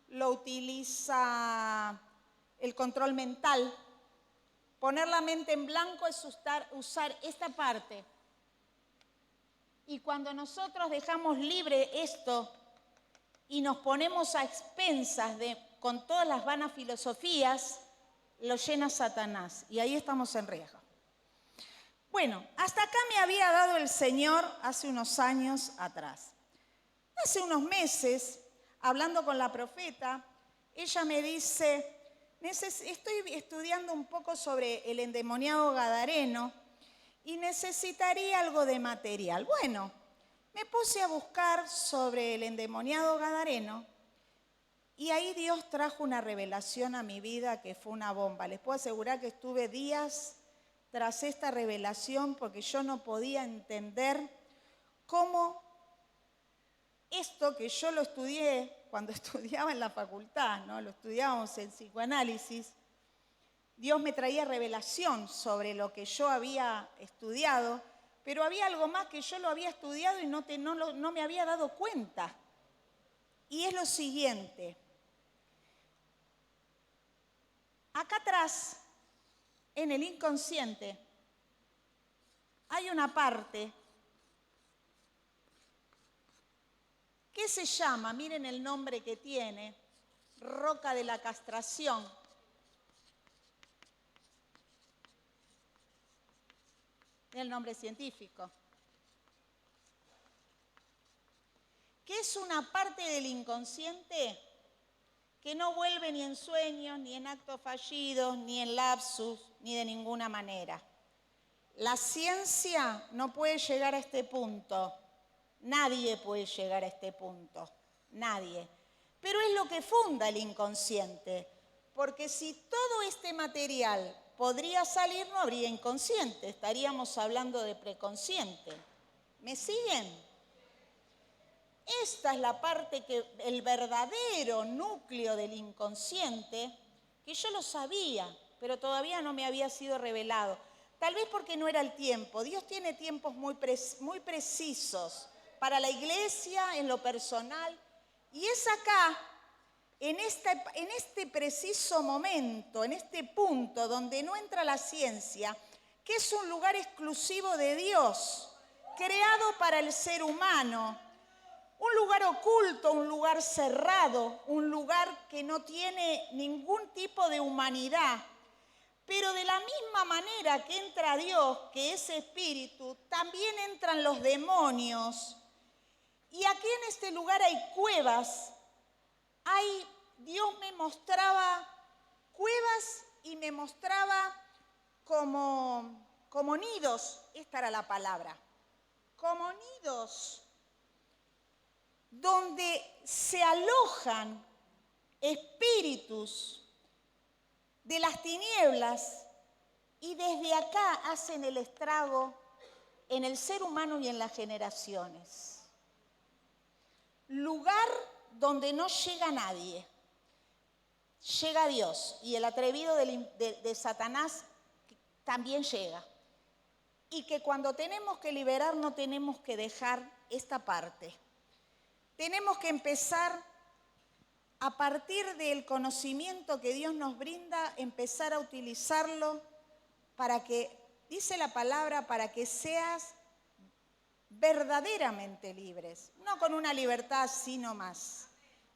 lo utiliza el control mental. Poner la mente en blanco es usar esta parte. Y cuando nosotros dejamos libre esto y nos ponemos a expensas con todas las vanas filosofías, lo llena Satanás. Y ahí estamos en riesgo. Bueno, hasta acá me había dado el Señor hace unos años atrás. Hace unos meses, hablando con la profeta, ella me dice, estoy estudiando un poco sobre el endemoniado gadareno y necesitaría algo de material. Bueno, me puse a buscar sobre el endemoniado gadareno y ahí Dios trajo una revelación a mi vida que fue una bomba. Les puedo asegurar que estuve días tras esta revelación porque yo no podía entender cómo esto que yo lo estudié cuando estudiaba en la facultad, ¿no? Lo estudiábamos en psicoanálisis, Dios me traía revelación sobre lo que yo había estudiado, pero había algo más que yo lo había estudiado y no me había dado cuenta. Y es lo siguiente. Acá atrás, en el inconsciente, hay una parte que se llama, miren el nombre que tiene, roca de la castración. El nombre científico. Que es una parte del inconsciente que no vuelve ni en sueños, ni en actos fallidos, ni en lapsus, ni de ninguna manera. La ciencia no puede llegar a este punto. Nadie puede llegar a este punto, nadie. Pero es lo que funda el inconsciente, porque si todo este material podría salir, no habría inconsciente, estaríamos hablando de preconsciente. ¿Me siguen? Esta es la parte el verdadero núcleo del inconsciente, que yo lo sabía, pero todavía no me había sido revelado. Tal vez porque no era el tiempo. Dios tiene tiempos muy precisos para la iglesia, en lo personal, y es acá, en este preciso momento, en este punto donde no entra la ciencia, que es un lugar exclusivo de Dios, creado para el ser humano, un lugar oculto, un lugar cerrado, un lugar que no tiene ningún tipo de humanidad. Pero de la misma manera que entra Dios, que es espíritu, también entran los demonios. Y aquí en este lugar hay cuevas, Dios me mostraba cuevas y me mostraba como nidos, esta era la palabra, como nidos, donde se alojan espíritus de las tinieblas y desde acá hacen el estrago en el ser humano y en las generaciones. Lugar donde no llega nadie, llega Dios, y el atrevido de Satanás también llega. Y que cuando tenemos que liberar no tenemos que dejar esta parte. Tenemos que empezar a partir del conocimiento que Dios nos brinda, empezar a utilizarlo para que, dice la palabra, para que seas verdaderamente libres, no con una libertad así nomás.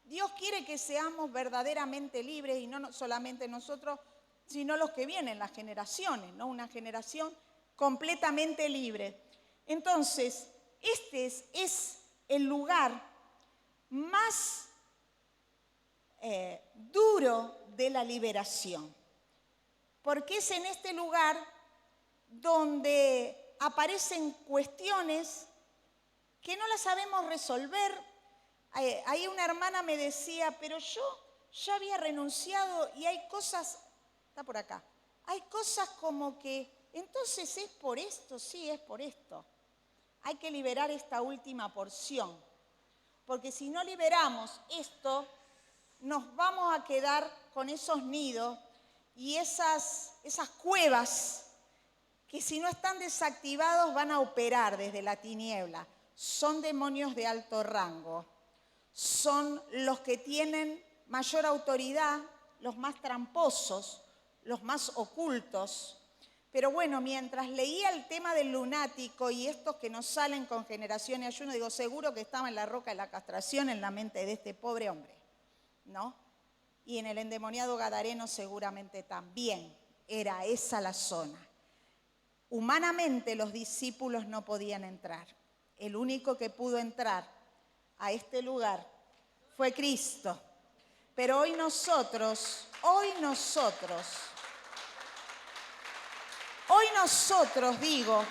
Dios quiere que seamos verdaderamente libres y no solamente nosotros, sino los que vienen, las generaciones, ¿no? Una generación completamente libre. Entonces, este es el lugar más duro de la liberación, porque es en este lugar donde aparecen cuestiones que no las sabemos resolver. Ahí una hermana me decía, pero yo ya había renunciado y hay cosas, está por acá, hay cosas como que, entonces es por esto, sí, es por esto. Hay que liberar esta última porción, porque si no liberamos esto, nos vamos a quedar con esos nidos y esas cuevas que si no están desactivados van a operar desde la tiniebla. Son demonios de alto rango, son los que tienen mayor autoridad, los más tramposos, los más ocultos. Pero bueno, mientras leía el tema del lunático y estos que no salen con generación y ayuno, digo, seguro que estaba en la roca de la castración en la mente de este pobre hombre, ¿no? Y en el endemoniado gadareno seguramente también era esa la zona. Humanamente los discípulos no podían entrar. El único que pudo entrar a este lugar fue Cristo. Pero hoy nosotros, digo,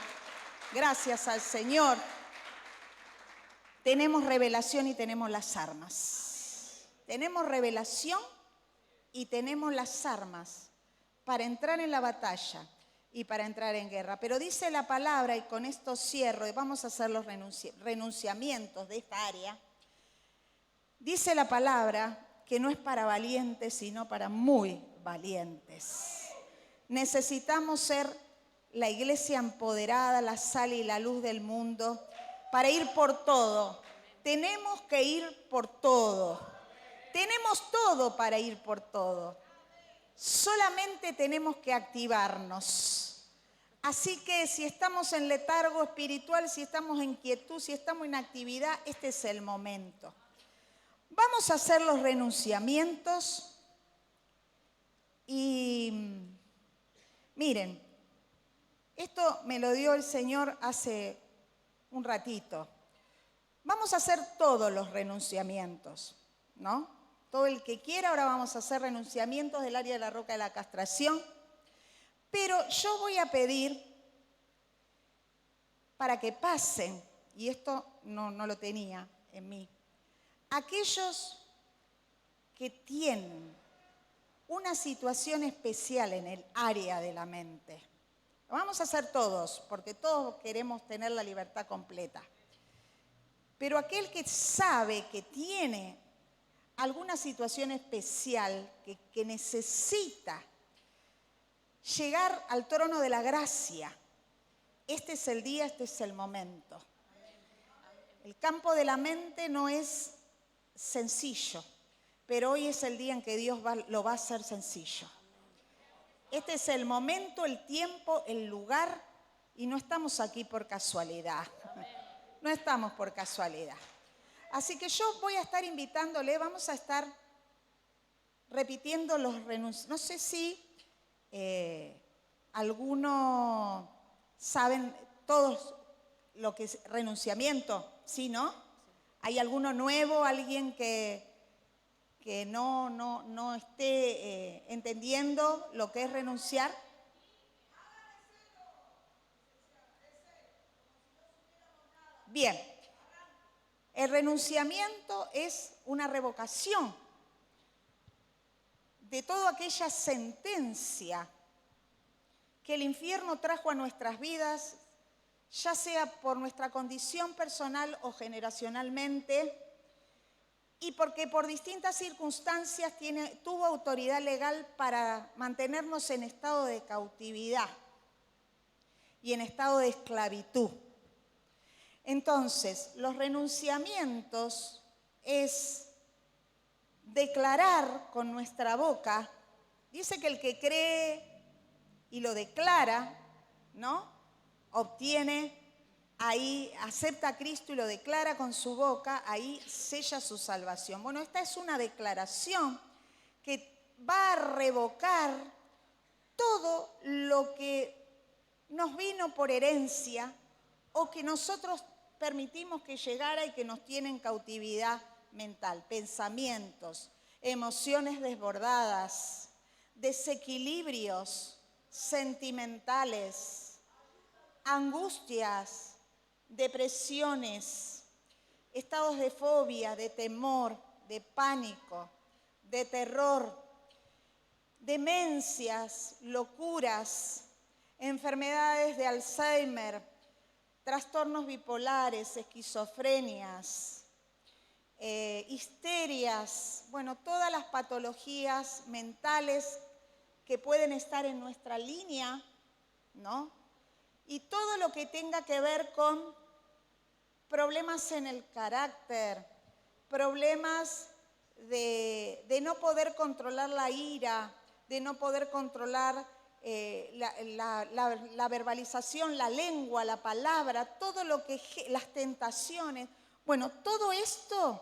gracias al Señor, tenemos revelación y tenemos las armas. Tenemos revelación y tenemos las armas para entrar en la batalla y para entrar en guerra. Pero dice la palabra, y con esto cierro, y vamos a hacer los renunciamientos de esta área. Dice la palabra que no es para valientes, sino para muy valientes. Necesitamos ser la iglesia empoderada, la sal y la luz del mundo, para ir por todo. Tenemos que ir por todo. Tenemos todo para ir por todo. Solamente tenemos que activarnos. Así que si estamos en letargo espiritual, si estamos en quietud, si estamos en actividad, este es el momento. Vamos a hacer los renunciamientos y miren, esto me lo dio el Señor hace un ratito. Vamos a hacer todos los renunciamientos, ¿no? Todo el que quiera, ahora vamos a hacer renunciamientos del área de la roca de la castración. Pero yo voy a pedir para que pasen, y esto no lo tenía en mí, aquellos que tienen una situación especial en el área de la mente. Lo vamos a hacer todos, porque todos queremos tener la libertad completa. Pero aquel que sabe que tiene alguna situación especial que necesita llegar al trono de la gracia, este es el día, este es el momento. El campo de la mente no es sencillo, pero hoy es el día en que Dios lo va a hacer sencillo. Este es el momento, el tiempo, el lugar, y no estamos aquí por casualidad. No estamos por casualidad. Así que yo voy a estar invitándole, vamos a estar repitiendo los renunciamientos. No sé si algunos saben todos lo que es renunciamiento, ¿sí, no? ¿Hay alguno nuevo, alguien que no esté entendiendo lo que es renunciar? Bien, el renunciamiento es una revocación de toda aquella sentencia que el infierno trajo a nuestras vidas ya sea por nuestra condición personal o generacionalmente, y porque por distintas circunstancias tuvo autoridad legal para mantenernos en estado de cautividad y en estado de esclavitud. Entonces, los renunciamientos es declarar con nuestra boca. Dice que el que cree y lo declara, ¿no?, obtiene, ahí acepta a Cristo y lo declara con su boca, ahí sella su salvación. Bueno, esta es una declaración que va a revocar todo lo que nos vino por herencia o que nosotros permitimos que llegara y que nos tiene en cautividad mental. Pensamientos, emociones desbordadas, desequilibrios sentimentales, angustias, depresiones, estados de fobia, de temor, de pánico, de terror, demencias, locuras, enfermedades de Alzheimer, trastornos bipolares, esquizofrenias, histerias, bueno, todas las patologías mentales que pueden estar en nuestra línea, ¿no? Y todo lo que tenga que ver con problemas en el carácter, problemas de no poder controlar la ira, de no poder controlar la verbalización, la lengua, la palabra, todo lo que, las tentaciones. Bueno, todo esto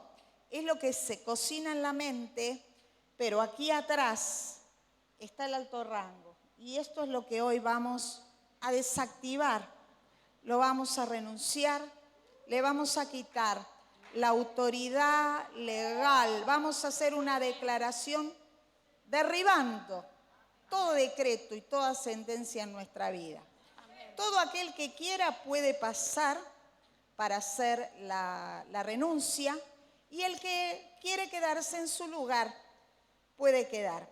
es lo que se cocina en la mente, pero aquí atrás está el alto rango. Y esto es lo que hoy vamos a desactivar, lo vamos a renunciar, le vamos a quitar la autoridad legal, vamos a hacer una declaración derribando todo decreto y toda sentencia en nuestra vida. Amén. Todo aquel que quiera puede pasar para hacer la renuncia y el que quiere quedarse en su lugar puede quedar.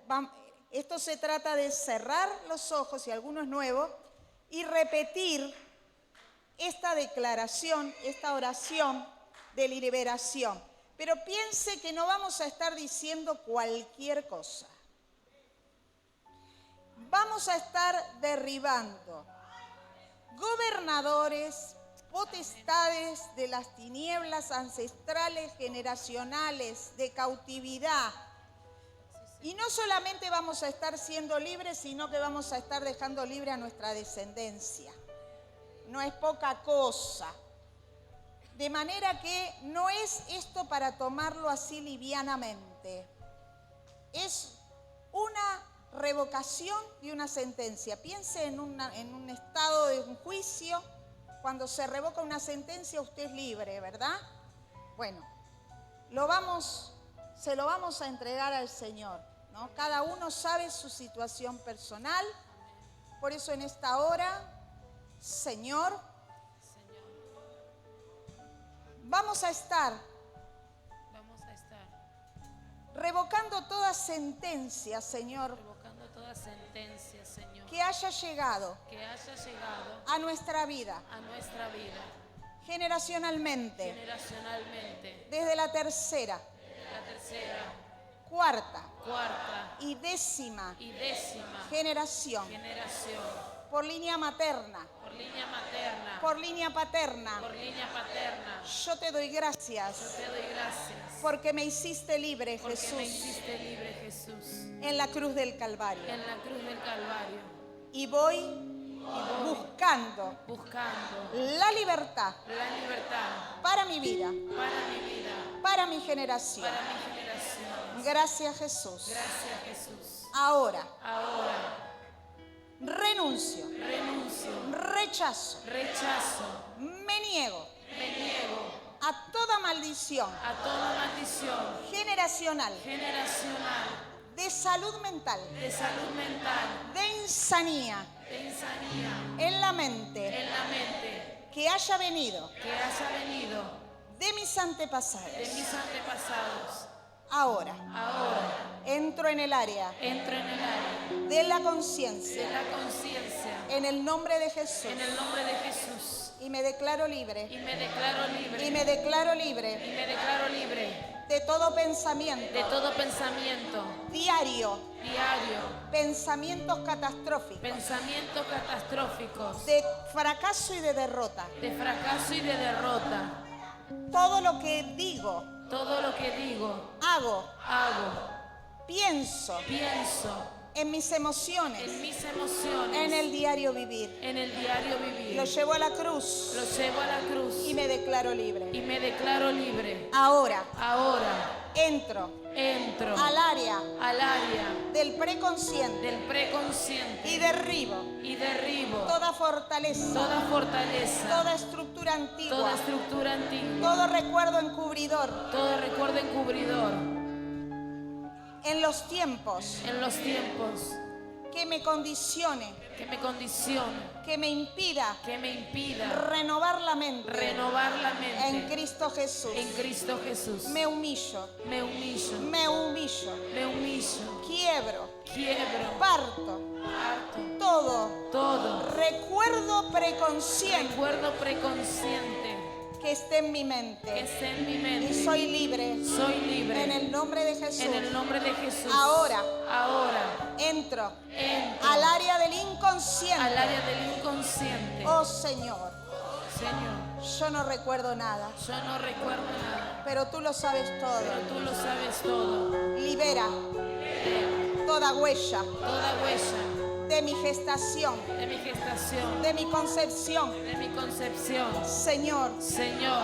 Esto se trata de cerrar los ojos, si alguno es nuevo, y repetir esta declaración, esta oración de liberación. Pero piense que no vamos a estar diciendo cualquier cosa. Vamos a estar derribando gobernadores, potestades de las tinieblas ancestrales, generacionales, de cautividad. Y no solamente vamos a estar siendo libres, sino que vamos a estar dejando libre a nuestra descendencia. No es poca cosa. De manera que no es esto para tomarlo así livianamente. Es una revocación de una sentencia. Piense en un estado de un juicio. Cuando se revoca una sentencia, usted es libre, ¿verdad? Bueno, se lo vamos a entregar al Señor, ¿no? Cada uno sabe su situación personal. Por eso en esta hora, Señor, vamos a estar revocando toda sentencia, Señor, que haya llegado a nuestra vida, generacionalmente, desde la tercera, cuarta y décima generación, por línea materna, por línea paterna. Yo te doy gracias porque me hiciste libre, Jesús, en la cruz del Calvario. Y voy buscando la libertad para mi vida, para mi generación. Gracias, Jesús. Ahora, renuncio, rechazo, me niego a toda maldición generacional, de salud mental, de insanía en la mente, que haya venido de mis antepasados. Ahora entro en el área de la conciencia En el nombre de Jesús. En el nombre de Jesús. Y me declaro libre. Y me declaro libre. Y me declaro libre. Y me declaro libre De todo pensamiento. de todo pensamiento Diario. diario, Pensamientos catastróficos. pensamientos catastróficos, De fracaso y de derrota. de fracaso y de derrota. Todo lo que digo, Todo lo que digo, hago, hago, pienso pienso en mis emociones, en mis emociones, en el diario vivir. en el diario vivir. Lo llevo a la cruz Lo llevo a la cruz y me declaro libre. y me declaro libre. Ahora Ahora entro entro al área al área del preconsciente del preconsciente y derribo y derribo toda fortaleza, toda fortaleza, toda estructura antigua, toda estructura antigua, todo recuerdo encubridor todo recuerdo encubridor en los tiempos en los tiempos que me condicione, que me condiciona, que me impida que me impida renovar la mente renovar la en mente Cristo Jesús. en Cristo Jesús. Me humillo, Me humillo, me humillo, me humillo, quiebro, quiebro, parto parto todo todo recuerdo preconsciente recuerdo preconsciente que esté en mi que mente esté en mi y mente. soy libre Soy libre en el nombre de Jesús. en el nombre de Jesús. Ahora Entro al área del inconsciente. al área del inconsciente. Oh Señor, Señor, yo no recuerdo nada, yo no recuerdo nada, pero tú lo sabes pero todo. tú lo sabes todo. Libera toda huella Toda huella de mi gestación, de mi gestación, de mi concepción. de mi concepción. Señor, Señor,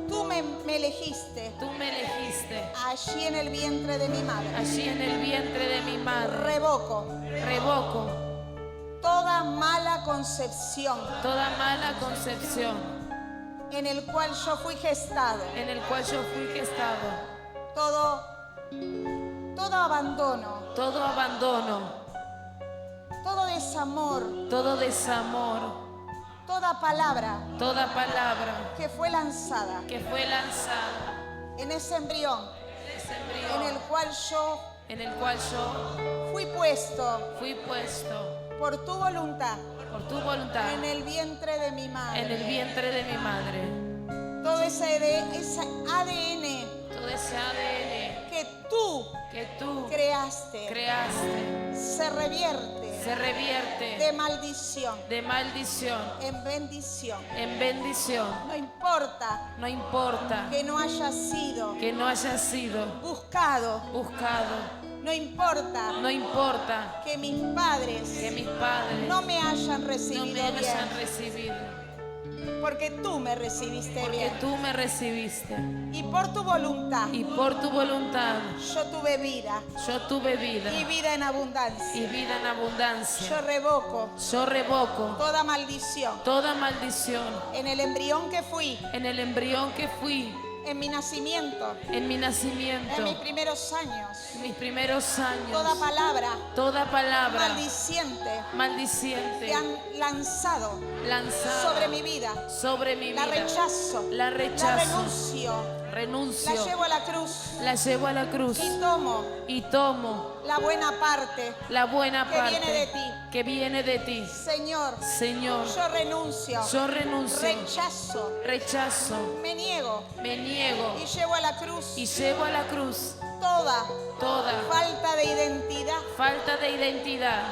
tú me elegiste tú me elegiste allí en el vientre de mi madre. allí en el vientre de mi madre. Revoco Revoco toda mala concepción toda mala concepción en el cual yo fui gestado, en el cual yo fui gestado. todo abandono, Todo abandono, todo desamor, todo desamor, toda palabra toda palabra que fue lanzada que fue lanzada en ese embrión ese en el embrión cual yo en el cual yo fui puesto fui puesto por tu voluntad por tu voluntad en el vientre de mi en madre. el vientre de mi madre. Todo ese ADN Todo ese ADN que tú que tú creaste creaste se revierte se revierte de maldición de maldición en bendición. en bendición. No importa No importa que no haya sido que no haya sido buscado, buscado, no importa no importa que mis padres que mis padres no me hayan no recibido me hayan bien, recibido, porque tú me recibiste porque bien. tú me recibiste Y por tu voluntad y por tu voluntad yo tuve vida yo tuve vida y vida en abundancia. y vida en Yo abundancia. revoco Yo revoco toda maldición toda maldición en el embrión que fui, en el embrión que fui en mi nacimiento, en mi nacimiento, en mis primeros años. en mis primeros años. Toda palabra Toda palabra maldiciente maldiciente que han lanzado lanzada sobre mi vida, sobre mi la vida, rechazo, la la rechazo, renuncio, la llevo a la cruz la llevo a la cruz y tomo y tomo la buena parte. la buena que parte viene de ti. que viene de ti. Señor, Señor, yo renuncio, yo renuncio, rechazo, rechazo, me niego me niego y llevo a la cruz y llevo a la cruz toda toda falta de identidad, falta de identidad,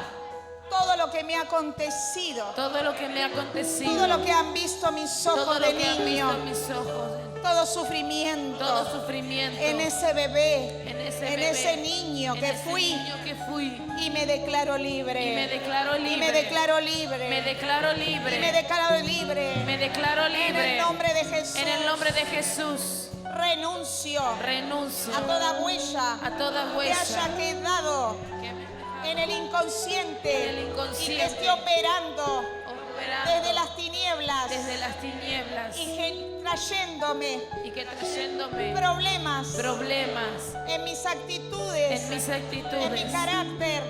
todo lo que me ha acontecido, todo lo que me ha acontecido, todo lo que han visto mis ojos todo lo de que han niño, visto mis ojos, todo sufrimiento todo sufrimiento en ese bebé, en ese en bebé, ese niño en que ese fui niño que fui y me declaro libre. y me declaro libre, Y me declaro libre. me declaro Y libre, me declaro libre. me declaro En libre el nombre de Jesús. en el nombre de Jesús. Renuncio Renuncio a toda huella a toda que huella haya quedado que me en el inconsciente, En el inconsciente. y que esté operando operando desde las tinieblas desde las tinieblas y trayéndome y que trayéndome problemas en mis actitudes, en mi carácter,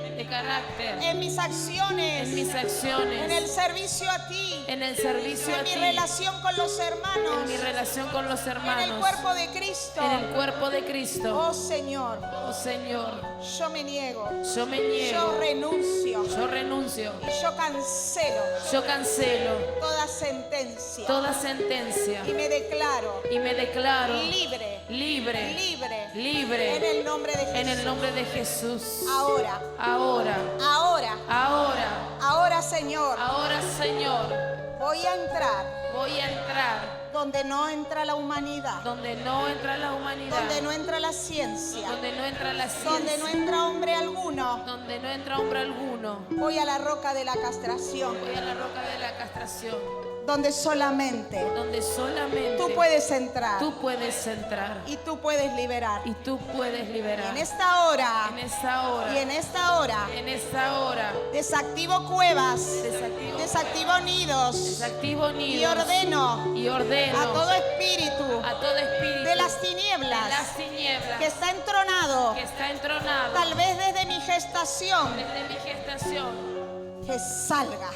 en mis acciones, en el servicio a ti, en el servicio en a mi ti, relación con los hermanos, en mi relación con los en el hermanos, cuerpo de Cristo. en el cuerpo de Cristo. Oh Señor, Oh Señor, yo me niego, yo me yo niego, renuncio yo renuncio, y yo cancelo toda sentencia y me declaro y me declaro libre libre en el nombre de Jesús. en el nombre de Jesús. Ahora, Señor, voy a entrar donde no entra la humanidad, donde no entra la humanidad, donde no entra la ciencia, donde no entra la donde no ciencia, entra hombre alguno. donde no entra hombre alguno. Voy a la roca de la castración, Voy a la roca de la castración, donde solamente donde solamente tú puedes entrar tú puedes entrar y tú puedes liberar. y tú puedes liberar. En esta hora En esta hora, y en esta hora en esta hora, desactivo cuevas, desactivo nidos desactivo y nidos ordeno y ordeno a todo espíritu a todo espíritu de las de tinieblas las tinieblas que está entronado, que está entronado tal vez desde mi gestación, desde mi gestación, que salga,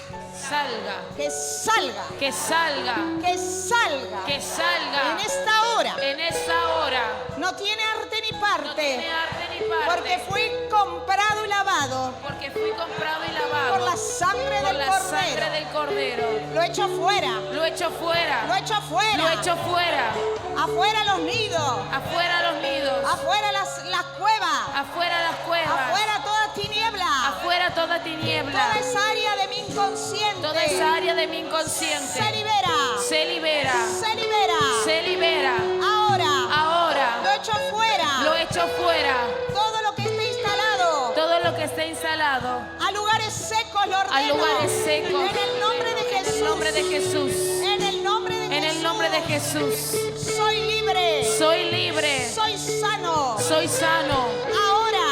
salga, que salga, que salga, que salga. que salga En esta hora en esta hora. no tiene arte ni No parte, tiene arte ni parte, porque fui comprado y lavado porque fui comprado y lavado por la sangre por del la sangre Cordero. del Cordero. Lo echo fuera, Lo echo fuera, lo echo fuera, lo echo fuera, afuera los nidos, afuera los nidos, afuera las cuevas, afuera las cuevas, afuera toda tiniebla, afuera toda tiniebla, toda esa área de mi inconsciente. toda esa área de mi inconsciente Se libera, se libera, se libera. se libera. Ahora lo Ahora echo fuera, lo echo fuera, todo lo que esté instalado todo lo que esté instalado a lugares secos lo ordeno. a lugares secos, En el nombre de en Jesús. el nombre de Jesús, En el nombre de en Jesús. el nombre de Jesús. Soy libre. Soy libre, Soy sano. soy sano. Ahora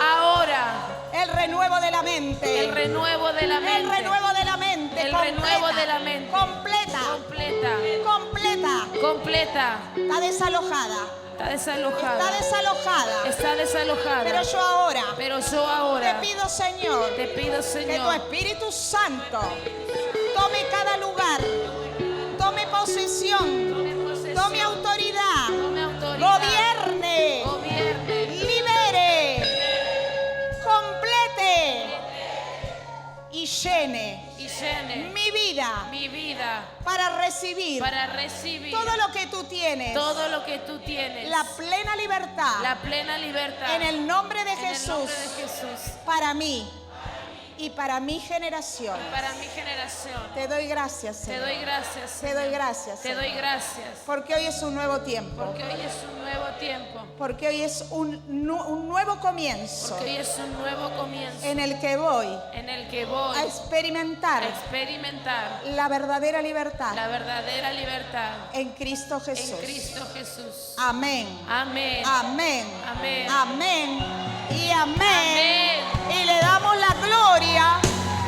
Ahora, el renuevo de la mente. el renuevo de la mente, El renuevo de la mente. el completa, renuevo de la mente, Completa. completa, Está desalojada. está desalojada, Está desalojada. está desalojada. Pero yo ahora te pido, Señor, te pido, que tu Señor, Espíritu Santo tome cada lugar, tome posesión, tome autoridad, tome autoridad, gobierne, gobierne, libere, complete y llene y llene mi vida mi vida para recibir para recibir todo lo que tú tienes, todo lo que tú tienes, la plena libertad la plena libertad, en el nombre de en el Jesús, nombre de Jesús, para mí y para mi generación. para mi generación. Te doy gracias, Te Señor. doy gracias, Te Señor. doy gracias, Te Señor. doy gracias, Porque hoy es un nuevo tiempo. porque hoy es un nuevo tiempo, Porque hoy es un nuevo comienzo porque hoy es un nuevo comienzo en el que voy en el que voy a experimentar a experimentar la verdadera libertad la verdadera libertad en Cristo en Jesús. Cristo Jesús. Amén. Amén. Amén. Amén. Amén. Y amén. Amén. Y le damos la gloria,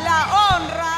la honra